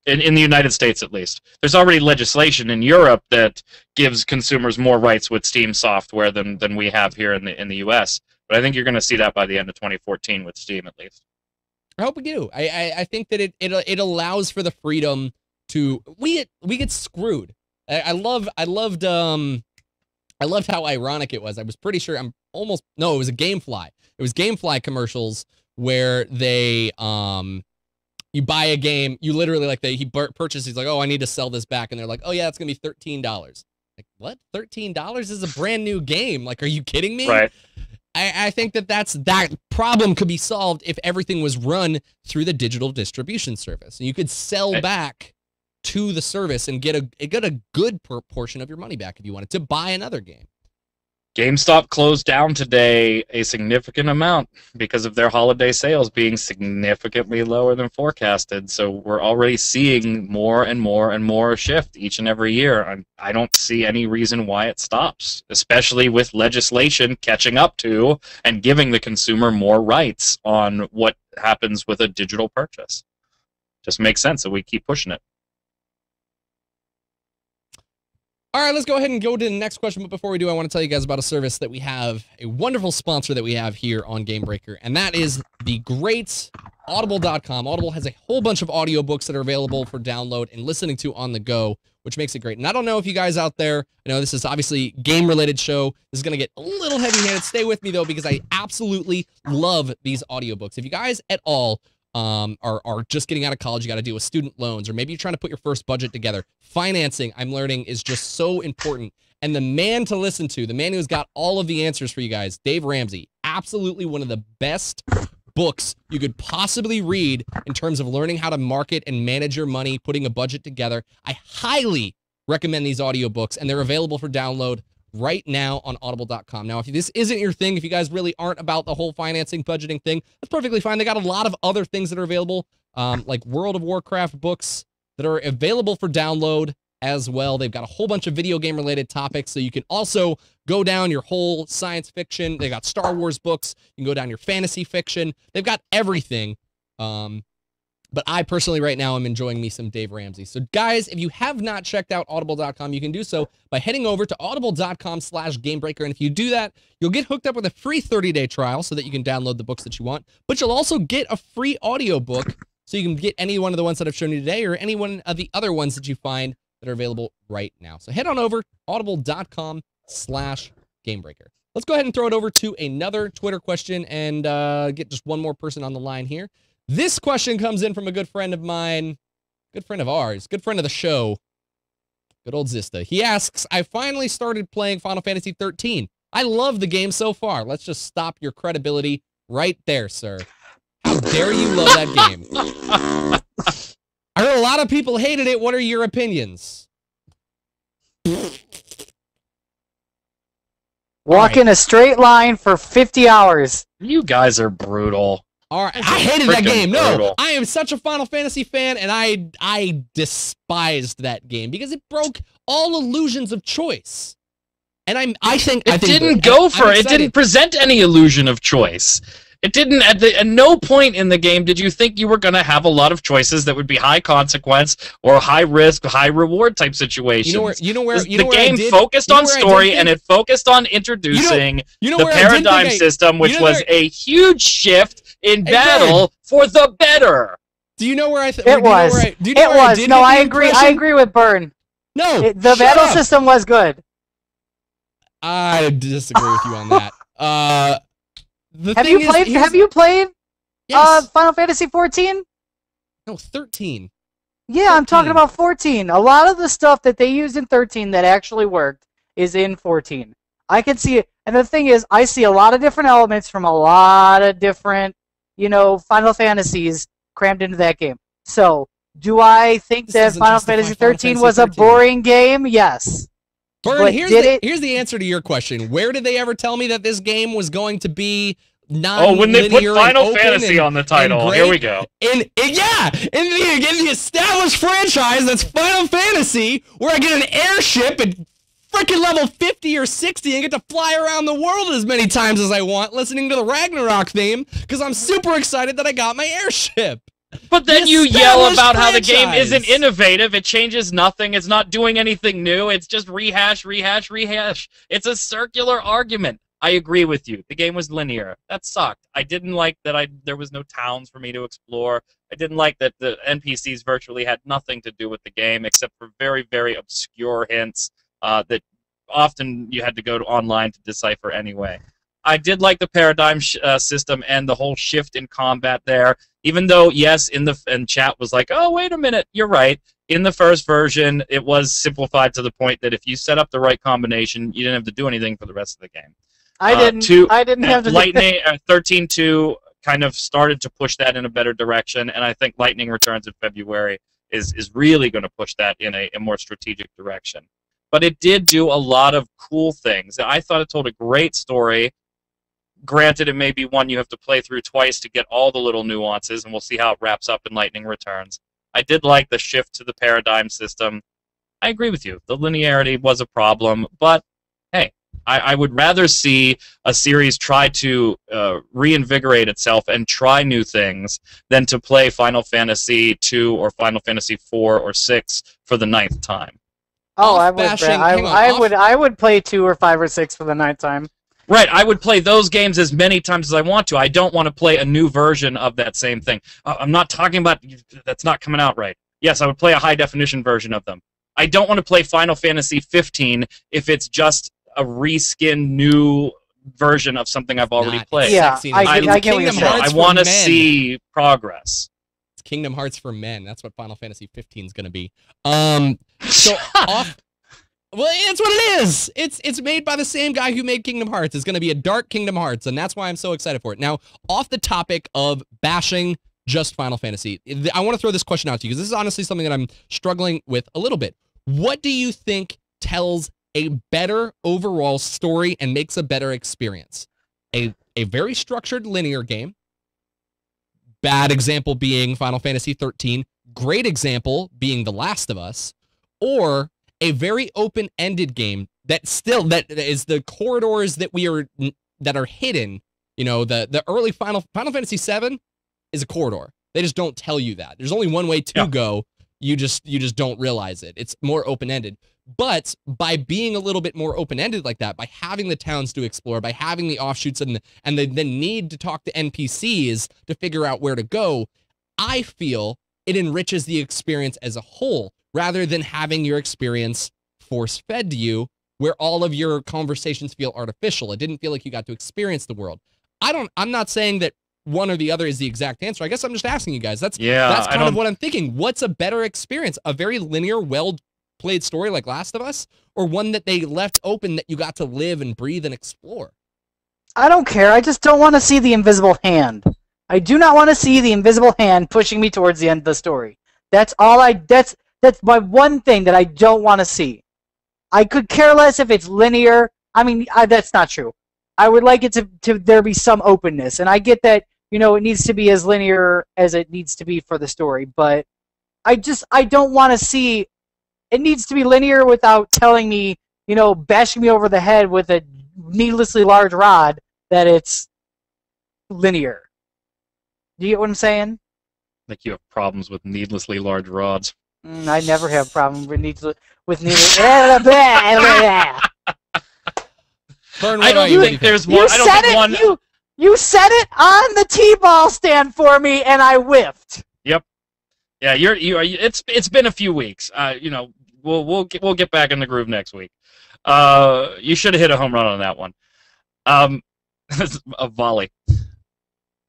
In the United States, at least. There's already legislation in Europe that gives consumers more rights with Steam software than we have here in the US. But I think you're going to see that by the end of 2014 with Steam, at least. I hope we do. I think that it allows for the freedom to we get screwed. I loved how ironic it was. I was pretty sure it was a GameFly. It was GameFly commercials where they you buy a game, you literally he purchases, he's like, "Oh, I need to sell this back." And they're like, "Oh yeah, it's going to be $13." Like, "What? $13 this is a brand new game. Like, are you kidding me?" Right. I think that problem could be solved if everything was run through the digital distribution service. And you could sell back to the service and get a good portion of your money back if you wanted to buy another game. GameStop closed down today a significant amount because of their holiday sales being significantly lower than forecasted. So we're already seeing more and more and more shift each and every year. I don't see any reason why it stops, especially with legislation catching up to and giving the consumer more rights on what happens with a digital purchase. Just makes sense that we keep pushing it. All right, let's go ahead and go to the next question. But before we do, I want to tell you guys about a service that we have, a wonderful sponsor that we have here on GameBreaker, and that is the great Audible.com. Audible has a whole bunch of audiobooks that are available for download and listening to on the go, which makes it great. And I don't know if you guys out there, I know this is obviously a game-related show. This is going to get a little heavy-handed. Stay with me, though, because I absolutely love these audiobooks. If you guys at all are just getting out of college, you got to deal with student loans, or maybe you're trying to put your first budget together. Financing, I'm learning, is just so important. And the man to listen to, the man who's got all of the answers for you guys, Dave Ramsey, absolutely one of the best books you could possibly read in terms of learning how to market and manage your money, putting a budget together. I highly recommend these audiobooks, and they're available for download right now on audible.com. Now, if this isn't your thing, if you guys really aren't about the whole financing, budgeting thing, that's perfectly fine. They got a lot of other things that are available, like World of Warcraft books that are available for download as well. They've got a whole bunch of video game related topics, so you can also go down your whole science fiction. They got Star Wars books. You can go down your fantasy fiction. They've got everything. But I personally right now am enjoying me some Dave Ramsey. So guys, if you have not checked out audible.com, you can do so by heading over to audible.com/GameBreaker. And if you do that, you'll get hooked up with a free 30-day trial so that you can download the books that you want. But you'll also get a free audiobook so you can get any one of the ones that I've shown you today or any one of the other ones that you find that are available right now. So head on over audible.com/GameBreaker. Let's go ahead and throw it over to another Twitter question and get just one more person on the line here. This question comes in from a good friend of mine, good friend of ours, good friend of the show, good old Zista. He asks, I finally started playing Final Fantasy 13. I love the game so far. Let's just stop your credibility right there, sir. How dare you love that game? I heard a lot of people hated it. What are your opinions? Walk in a straight line for 50 hours. You guys are brutal. All right, I hated that game. No, brutal. I am such a Final Fantasy fan, and I despised that game because it broke all illusions of choice. And I think it didn't go for it. It didn't present any illusion of choice. It didn't. At no point in the game did you think you were going to have a lot of choices that would be high consequence or high risk, high reward type situations. The game focused on story and it focused on introducing the paradigm system, which was a huge shift in battle for the better. Do you know where I? It was. It was. No, I agree. I agree with Burn. No, the battle system was good. I disagree with you on that. Have you played yes. Final Fantasy 14? No, 13. Yeah, 13. I'm talking about 14. A lot of the stuff that they used in 13 that actually worked is in 14. I can see it. And the thing is, I see a lot of different elements from a lot of different, Final Fantasies crammed into that game. So, do I think that Final Fantasy 13 was a boring game? Yes. Burn, here's the answer to your question. Where did they ever tell me that this game was going to be non-linear? Oh, when they put Final Fantasy on the title. Here we go. In the established franchise that's Final Fantasy, where I get an airship at freaking level 50 or 60 and get to fly around the world as many times as I want, listening to the Ragnarok theme, because I'm super excited that I got my airship. But then you yell about how the game isn't innovative, it changes nothing, it's not doing anything new, it's just rehash, rehash, rehash. It's a circular argument. I agree with you. The game was linear. That sucked. I didn't like that there was no towns for me to explore. I didn't like that the NPCs virtually had nothing to do with the game except for very, very obscure hints that often you had to go to online to decipher anyway. I did like the paradigm system and the whole shift in combat there. Even though, yes, and chat was like, oh, wait a minute, you're right. In the first version, it was simplified to the point that if you set up the right combination, you didn't have to do anything for the rest of the game. I didn't have to. Lightning 13.2 kind of started to push that in a better direction, and I think Lightning Returns in February is really going to push that in a more strategic direction. But it did do a lot of cool things. I thought it told a great story. Granted, it may be one you have to play through twice to get all the little nuances, and we'll see how it wraps up in Lightning Returns. I did like the shift to the paradigm system. I agree with you. The linearity was a problem, but hey, I would rather see a series try to reinvigorate itself and try new things than to play Final Fantasy II or Final Fantasy IV or VI for the 9th time. Oh, I would play 2 or 5 or 6 for the 9th time. Right, I would play those games as many times as I want to. I don't want to play a new version of that same thing. I'm not talking about that's not coming out right. Yes, I would play a high-definition version of them. I don't want to play Final Fantasy 15 if it's just a reskin new version of something I've already played. Yeah, I get what you're saying. I want to see progress. It's Kingdom Hearts for men. That's what Final Fantasy 15 is going to be. Well, it's what it is. It's made by the same guy who made Kingdom Hearts. It's going to be a dark Kingdom Hearts, and that's why I'm so excited for it. Now, off the topic of bashing just Final Fantasy, I want to throw this question out to you, because this is honestly something that I'm struggling with a little bit. What do you think tells a better overall story and makes a better experience. A very structured linear game. Bad example being Final Fantasy 13. Great example being The Last of Us. Or a very open-ended game that is the corridors that are hidden. You know, the early Final Fantasy 7 is a corridor. They just don't tell you that. There's only one way to go. You just don't realize it. It's more open-ended. But by being a little bit more open-ended like that, by having the towns to explore, by having the offshoots and the need to talk to NPCs to figure out where to go, I feel it enriches the experience as a whole, rather than having your experience force-fed to you, where all of your conversations feel artificial. It didn't feel like you got to experience the world. I'm not saying that one or the other is the exact answer. I guess I'm just asking you guys. That's kind of what I'm thinking. What's a better experience? A very linear, well-played story like Last of Us, or one that they left open that you got to live and breathe and explore? I don't care. I just don't want to see the invisible hand. I do not want to see the invisible hand pushing me towards the end of the story. That's all that's my one thing that I don't want to see. I could care less if it's linear. I mean, that's not true. I would like it to there be some openness, and I get that, you know, it needs to be as linear as it needs to be for the story, but I don't want to see it needs to be linear without telling me, you know, bashing me over the head with a needlessly large rod that it's linear. Do you get what I'm saying? Like you have problems with needlessly large rods. I never have problems with needless. Burn, I don't think there's one. I don't think one. You set it on the T-ball stand for me, and I whiffed. Yep. Yeah, it's been a few weeks. You know, we'll get back in the groove next week. You should have hit a home run on that one. A volley.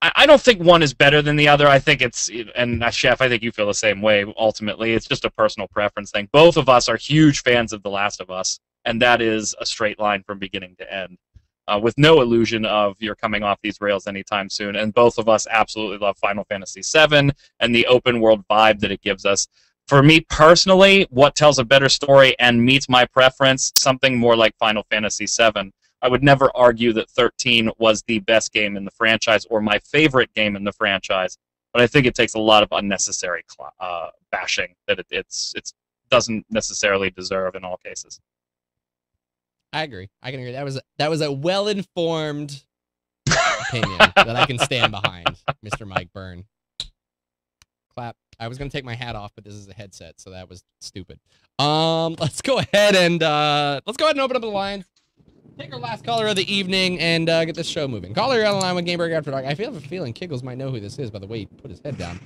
I don't think one is better than the other. I think it's, and Chef, I think you feel the same way. Ultimately, it's just a personal preference thing. Both of us are huge fans of The Last of Us, and that is a straight line from beginning to end, with no illusion of you're coming off these rails anytime soon. And both of us absolutely love Final Fantasy VII and the open world vibe that it gives us. For me personally, what tells a better story and meets my preference, something more like Final Fantasy VII. I would never argue that 13 was the best game in the franchise or my favorite game in the franchise, but I think it takes a lot of unnecessary bashing that it doesn't necessarily deserve in all cases. I agree. I can agree. That was a well-informed opinion that I can stand behind, Mr. Mike Byrne. Clap. I was gonna take my hat off, but this is a headset, so that was stupid. Let's go ahead and open up the lines. Take our last caller of the evening and get this show moving. Caller, you're on the line with GameBreaker After Dark. I have a feeling Kiggles might know who this is by the way he put his head down.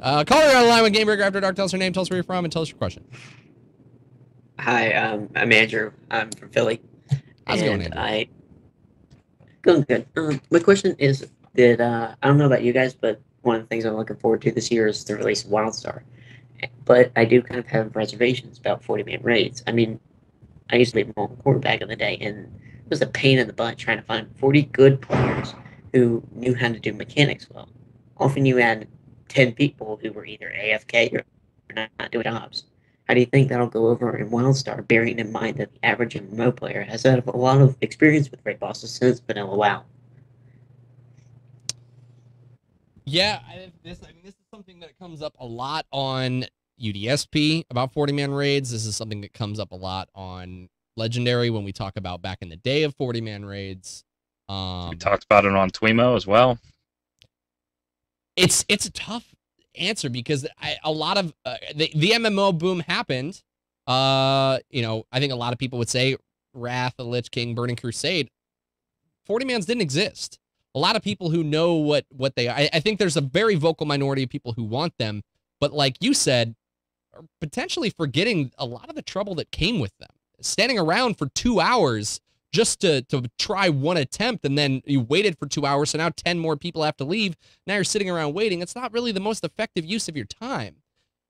Caller, you're on the line with GameBreaker After Dark. Tell us your name, tell us where you're from, and tell us your question. Hi, I'm Andrew. I'm from Philly. How's it going, Andrew? Going good. My question is that I don't know about you guys, but one of the things I'm looking forward to this year is the release of WildStar. But I do kind of have reservations about 40-man raids. I mean, I used to be a quarterback in the day, and it was a pain in the butt trying to find 40 good players who knew how to do mechanics well. Often you had 10 people who were either AFK or not doing jobs. How do you think that'll go over in WildStar, bearing in mind that the average MMO player has had a lot of experience with raid bosses since vanilla WoW? Yeah, this is something that comes up a lot on UDSP about 40-man raids. This is something that comes up a lot on Legendary when we talk about back in the day of 40-man raids. We talked about it on Twimo as well. It's a tough answer because a lot of the MMO boom happened. You know, I think a lot of people would say Wrath, the Lich King, Burning Crusade. 40-mans didn't exist. A lot of people who know what they are. I think there's a very vocal minority of people who want them, but like you said, are potentially forgetting a lot of the trouble that came with them. Standing around for 2 hours just to try one attempt, and then you waited for 2 hours, so now 10 more people have to leave. Now you're sitting around waiting. It's not really the most effective use of your time.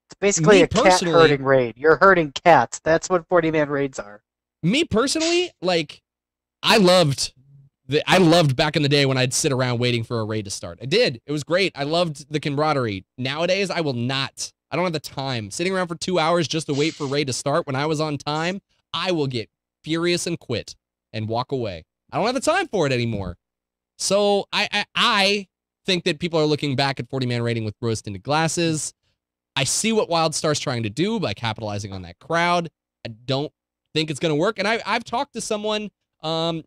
It's basically a cat herding raid. You're herding cats. That's what 40-man raids are. Me personally, like, I loved back in the day when I'd sit around waiting for a raid to start. I did. It was great. I loved the camaraderie. Nowadays, I will not. I don't have the time. Sitting around for 2 hours just to wait for raid to start when I was on time, I will get furious and quit and walk away. I don't have the time for it anymore. So I think that people are looking back at 40-man rating with rose-tinted glasses. I see what WildStar's trying to do by capitalizing on that crowd. I don't think it's going to work. And I've talked to someone,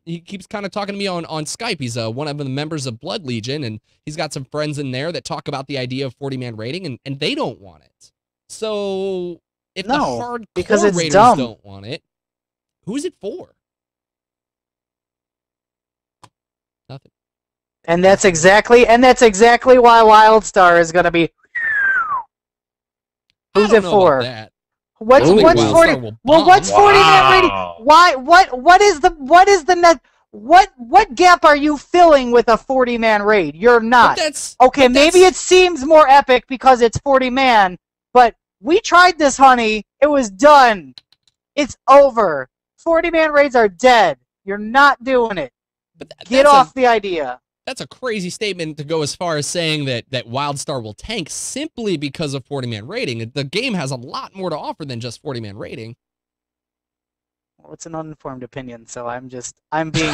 he keeps kind of talking to me on Skype. He's one of the members of Blood Legion, and he's got some friends in there that talk about the idea of 40-man rating, and they don't want it. So if the hardcore raiders don't want it, who is it for? Nothing. And that's exactly why WildStar is going to be. Who's it for? What's 40? Well, what's 40-man rating? Why? What is the net? What gap are you filling with a 40-man raid? You're not. Okay, maybe it seems more epic because it's 40-man, but we tried this, honey. It was done. It's over. 40-man raids are dead. You're not doing it. Get off the idea. That's a crazy statement to go as far as saying that WildStar will tank simply because of 40-man rating. The game has a lot more to offer than just 40-man rating. Well, it's an uninformed opinion, so I'm being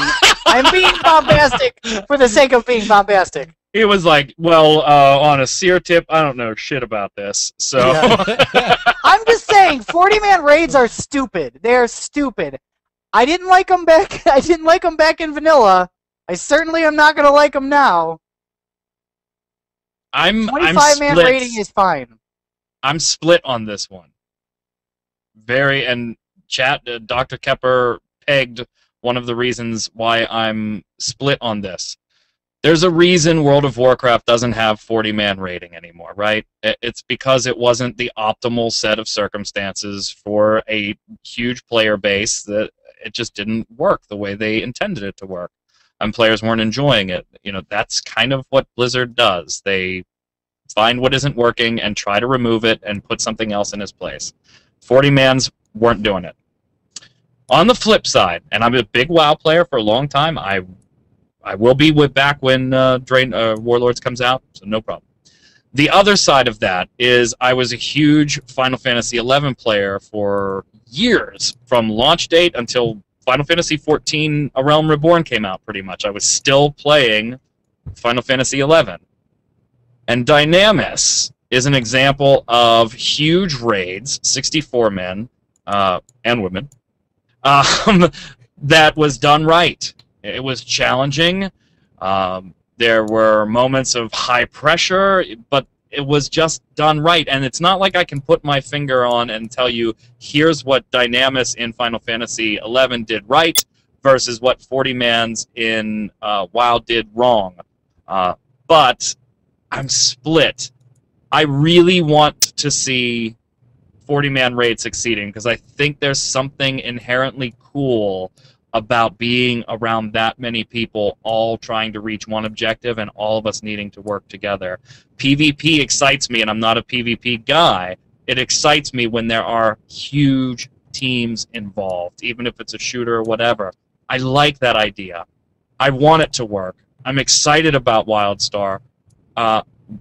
bombastic for the sake of being bombastic. He was like, well, on a seer tip, I don't know shit about this, so... Yeah. I'm just saying, 40-man raids are stupid. They're stupid. I didn't like them back in vanilla. I certainly am not going to like them now. 25-man rating is fine. I'm split on this one. And chat, Dr. Kepper pegged one of the reasons why I'm split on this. There's a reason World of Warcraft doesn't have 40-man rating anymore, right? It's because it wasn't the optimal set of circumstances for a huge player base, that it just didn't work the way they intended it to work. And players weren't enjoying it. You know, that's kind of what Blizzard does. They find what isn't working and try to remove it and put something else in its place. 40-mans weren't doing it. On the flip side, and I'm a big WoW player for a long time, I will be back when Warlords comes out, so no problem. The other side of that is I was a huge Final Fantasy XI player for years, from launch date until Final Fantasy XIV A Realm Reborn came out, pretty much. I was still playing Final Fantasy XI. And Dynamis is an example of huge raids, 64 men and women, that was done right. It was challenging. There were moments of high pressure, but it was just done right. And it's not like I can put my finger on and tell you, here's what Dynamis in Final Fantasy XI did right versus what 40-mans in WoW did wrong. But I'm split. I really want to see 40-man raid succeeding because I think there's something inherently cool about being around that many people all trying to reach one objective and all of us needing to work together. PvP excites me, and I'm not a PvP guy. It excites me when there are huge teams involved, even if it's a shooter or whatever. I like that idea. I want it to work. I'm excited about WildStar.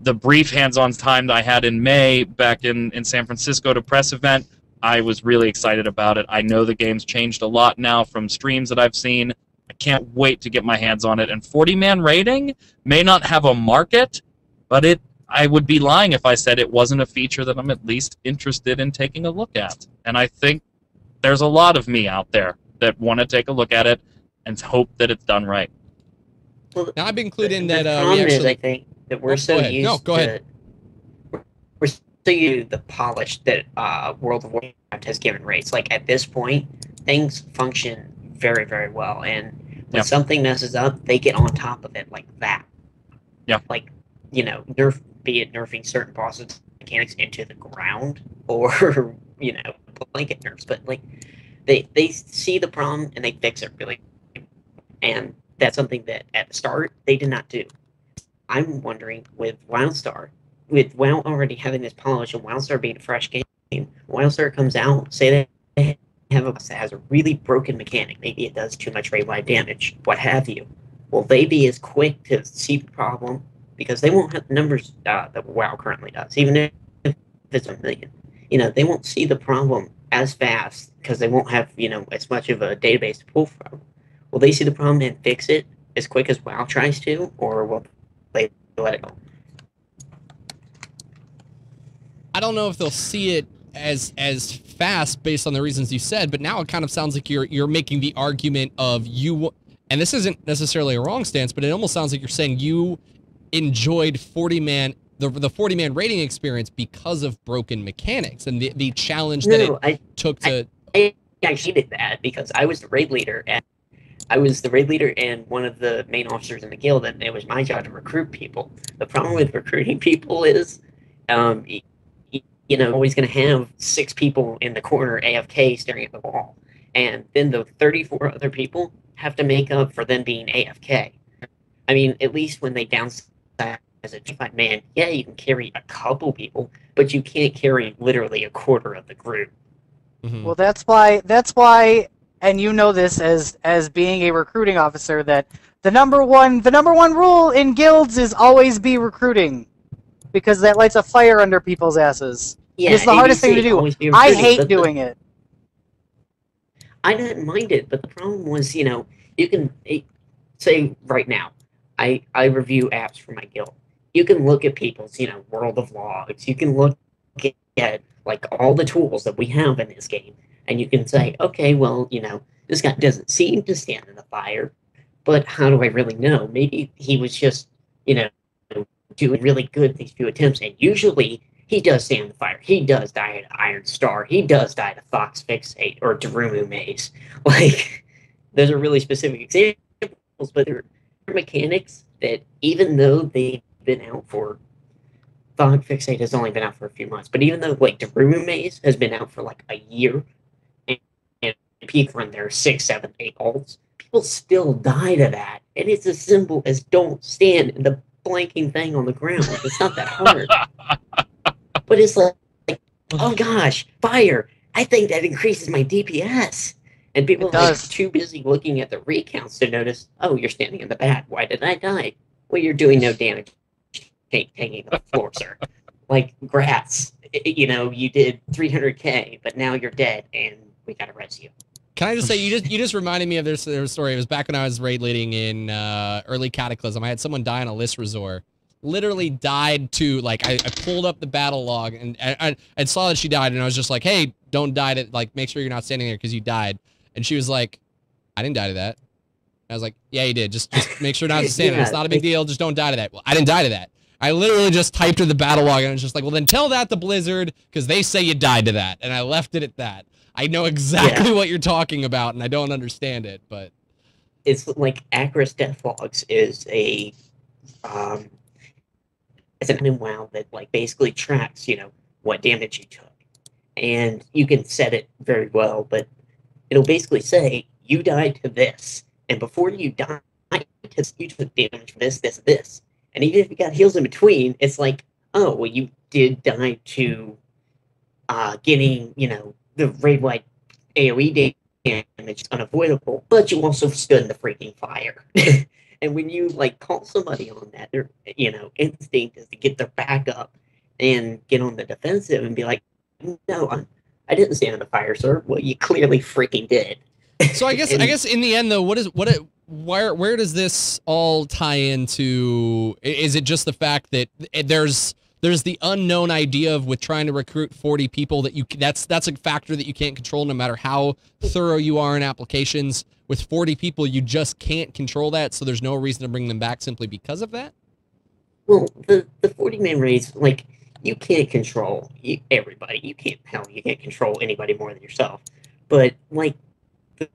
The brief hands-on time that I had in May back in San Francisco to press event, I was really excited about it. I know the game's changed a lot now from streams that I've seen. I can't wait to get my hands on it. And 40-man rating may not have a market, but I would be lying if I said it wasn't a feature that I'm at least interested in taking a look at. And I think there's a lot of me out there that want to take a look at it and hope that it's done right. Well, now, I've been included in that. The problem is, I think, that we're so used to... We're so used to the polish that World of Warcraft has given rates. Like, at this point, things function very, very well. And when something messes up, they get on top of it like that. Yeah. Like, you know, be it nerfing certain bosses mechanics into the ground or, you know, blanket nerfs. But, like, they see the problem and they fix it really. And that's something that at the start they did not do. I'm wondering with WildStar, with WoW already having this polish and WildStar being a fresh game, WildStar comes out, say they have a boss that has a really broken mechanic, maybe it does too much rate-wide damage, what have you. Will they be as quick to see the problem? Because they won't have the numbers that WoW currently does, even if it's 1 million. You know, they won't see the problem as fast because they won't have, you know, as much of a database to pull from. Will they see the problem and fix it as quick as WoW tries to, or will they let it go? I don't know if they'll see it as fast based on the reasons you said, but now it kind of sounds like you're making the argument of you, and this isn't necessarily a wrong stance, but it almost sounds like you're saying you enjoyed 40-man the 40-man rating experience because of broken mechanics and the challenge that it took to. I actually did that because I was the raid leader, and one of the main officers in the guild, and it was my job to recruit people. The problem with recruiting people is, you know, always going to have 6 people in the corner AFK staring at the wall, and then the 34 other people have to make up for them being AFK. I mean, at least when they downsize as a 25-man, yeah, you can carry a couple people, but you can't carry literally a quarter of the group. Mm-hmm. Well, that's why, and you know this as being a recruiting officer, that the number one rule in guilds is always be recruiting, because that lights a fire under people's asses. Yeah, it's the hardest thing to do. I hate doing it. I didn't mind it, but the problem was, you know, you can say right now, I review apps for my guild. You can look at people's, you know, world of logs. You can look at like all the tools that we have in this game, and you can say, okay, well, you know, this guy doesn't seem to stand in the fire, but how do I really know? Maybe he was just, you know, doing really good these few attempts, and usually he does stand in the fire. He does die at Iron Star. He does die to Fox Fixate or Darumu Maze. Like, those are really specific examples, but they're mechanics that, even though they've been out for, Fox Fixate has only been out for a few months, but even though, like, Darumu Maze has been out for like a year, and people run their 6, 7, 8 ults, people still die to that. And it's as simple as don't stand in the blanking thing on the ground. It's not that hard. But it's like, oh gosh, fire. I think that increases my DPS. And people are like, too busy looking at the recounts to notice, oh, you're standing in the back. Why did I die? Well, you're doing no damage taking the floor, sir. Like, grats. You know, you did 300k, but now you're dead, and we gotta res you. Can I just say, you just reminded me of this story. It was back when I was raid leading in early Cataclysm. I had someone die on a list resort. Literally died to, like, I pulled up the battle log and I saw that she died, and I was just like, hey, don't die to, like, make sure you're not standing there because you died. And she was like, I didn't die to that. I was like, yeah, you did. Just make sure not to stand there. It's not a big deal. Just don't die to that. Well, I didn't die to that. I literally just typed in the battle log, and I was just like, well, then tell that to Blizzard, because they say you died to that. And I left it at that. I know exactly what you're talking about, and I don't understand it, but... It's like Acris Death Logs is a... it's an in WoW that, like, basically tracks, you know, what damage you took. And you can set it very well, but it'll basically say, you died to this. And before you died, you took damage from this, this, this. And even if you got heals in between, it's like, oh, well, you did die to getting, you know, the raid-wide AoE damage is unavoidable, but you also stood in the freaking fire. And when you, like, call somebody on that, their, you know, instinct is to get their back up and get on the defensive and be like, no, I didn't stand in the fire, sir. Well, you clearly freaking did. So I guess in the end, though, where does this all tie into? Is it just the fact that there's the unknown idea of, with trying to recruit 40 people, that that's a factor that you can't control no matter how thorough you are in applications. With 40 people, you just can't control that, so there's no reason to bring them back simply because of that? Well, the 40-man raids, like, you can't control everybody. You can't control anybody more than yourself. But, like,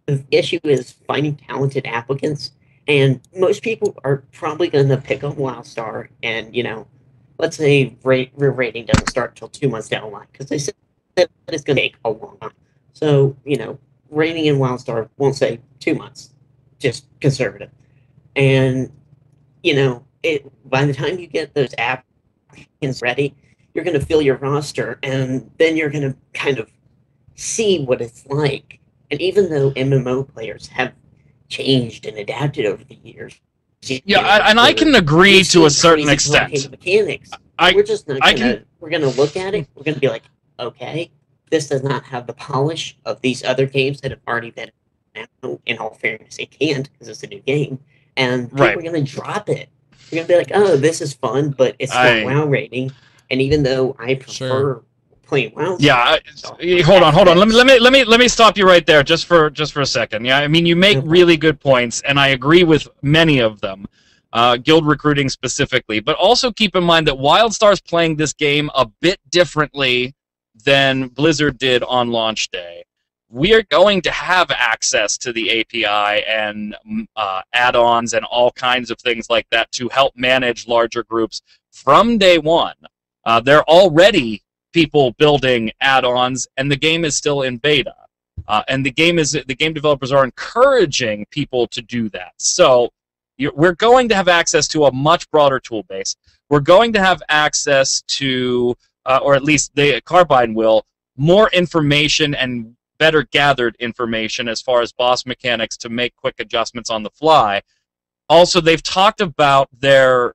the issue is finding talented applicants, and most people are probably going to pick up WildStar, and, you know, let's say real rating doesn't start until 2 months down the line, because they said that it's going to take a long time. So, you know, rating in WildStar won't say 2 months, just conservative. And, you know, by the time you get those applicants ready, you're going to fill your roster, and then you're going to kind of see what it's like. And even though MMO players have changed and adapted over the years, and I can agree to a certain extent. Mechanics. We're just not gonna. We're gonna look at it. We're gonna be like, okay, this does not have the polish of these other games that have already been out. In all fairness, it can't because it's a new game, and people are going to drop it. They're going to be like, "Oh, this is fun, but it's not WoW rating." And even though I prefer playing WoW, hold on. Let me stop you right there, just for a second. Yeah, I mean, you make really good points, and I agree with many of them. Guild recruiting specifically, but also keep in mind that WildStar's playing this game a bit differently than Blizzard did on launch day. We are going to have access to the API and add-ons and all kinds of things like that to help manage larger groups from day one. There are already people building add-ons, and the game is still in beta. And the game developers are encouraging people to do that. So we're going to have access to a much broader tool base. We're going to have access to, or at least the Carbine will, more information and better gathered information as far as boss mechanics to make quick adjustments on the fly. Also, they've talked about their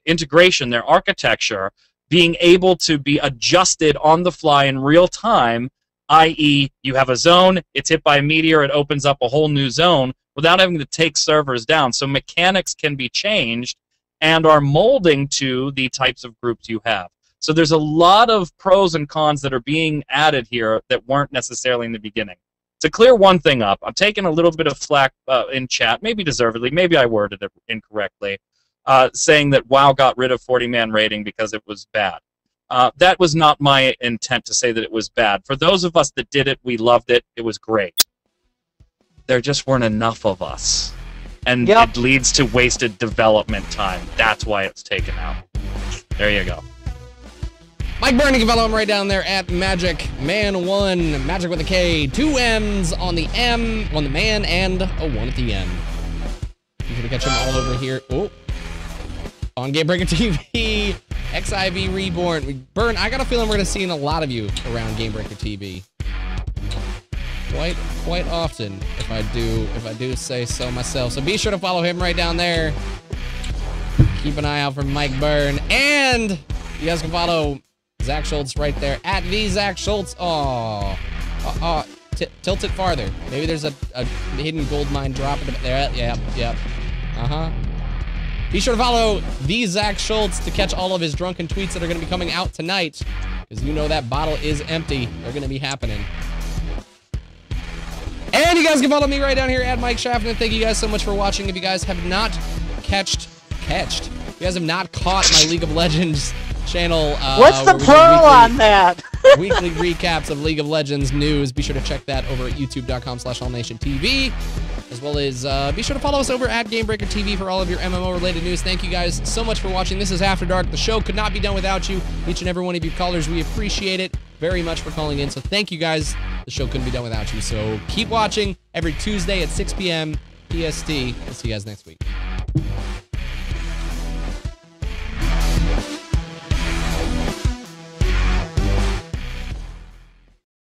integration, their architecture, being able to be adjusted on the fly in real time, i.e. you have a zone, it's hit by a meteor, it opens up a whole new zone without having to take servers down. So mechanics can be changed and are molding to the types of groups you have. So there's a lot of pros and cons that are being added here that weren't necessarily in the beginning. To clear one thing up, I'm taking a little bit of flack in chat, maybe deservedly, maybe I worded it incorrectly, saying that WoW got rid of 40-man rating because it was bad. That was not my intent to say that it was bad. For those of us that did it, we loved it. It was great. There just weren't enough of us. And it leads to wasted development time. That's why it's taken out. There you go. Mike Byrne, you can follow him right down there at Magic Man 1. Magic with a K. 2 M's on the M, on the man, and a 1 at the end. You can catch him all over here. Oh. On GameBreaker TV. XIV Reborn. Byrne, I got a feeling we're going to see a lot of you around GameBreaker TV. Quite often, if I do say so myself. So be sure to follow him right down there. Keep an eye out for Mike Byrne. And you guys can follow Zach Schultz right there at the Zach Schultz. Tilt it farther. Maybe there's a hidden gold mine drop there. Yep. Be sure to follow the Zach Schultz to catch all of his drunken tweets that are going to be coming out tonight, because you know that bottle is empty. They're going to be happening. And you guys can follow me right down here at Mike Schaffner. Thank you guys so much for watching. If you guys have not you guys have not caught my League of Legends channel. What's the plural on that? Weekly recaps of League of Legends news. Be sure to check that over at youtube.com/AllNationTV. As well as be sure to follow us over at GameBreaker TV for all of your MMO-related news. Thank you guys so much for watching. This is After Dark. The show could not be done without you. Each and every one of you callers, we appreciate it very much for calling in. So thank you guys. The show couldn't be done without you. So keep watching every Tuesday at 6 p.m. PST. We'll see you guys next week.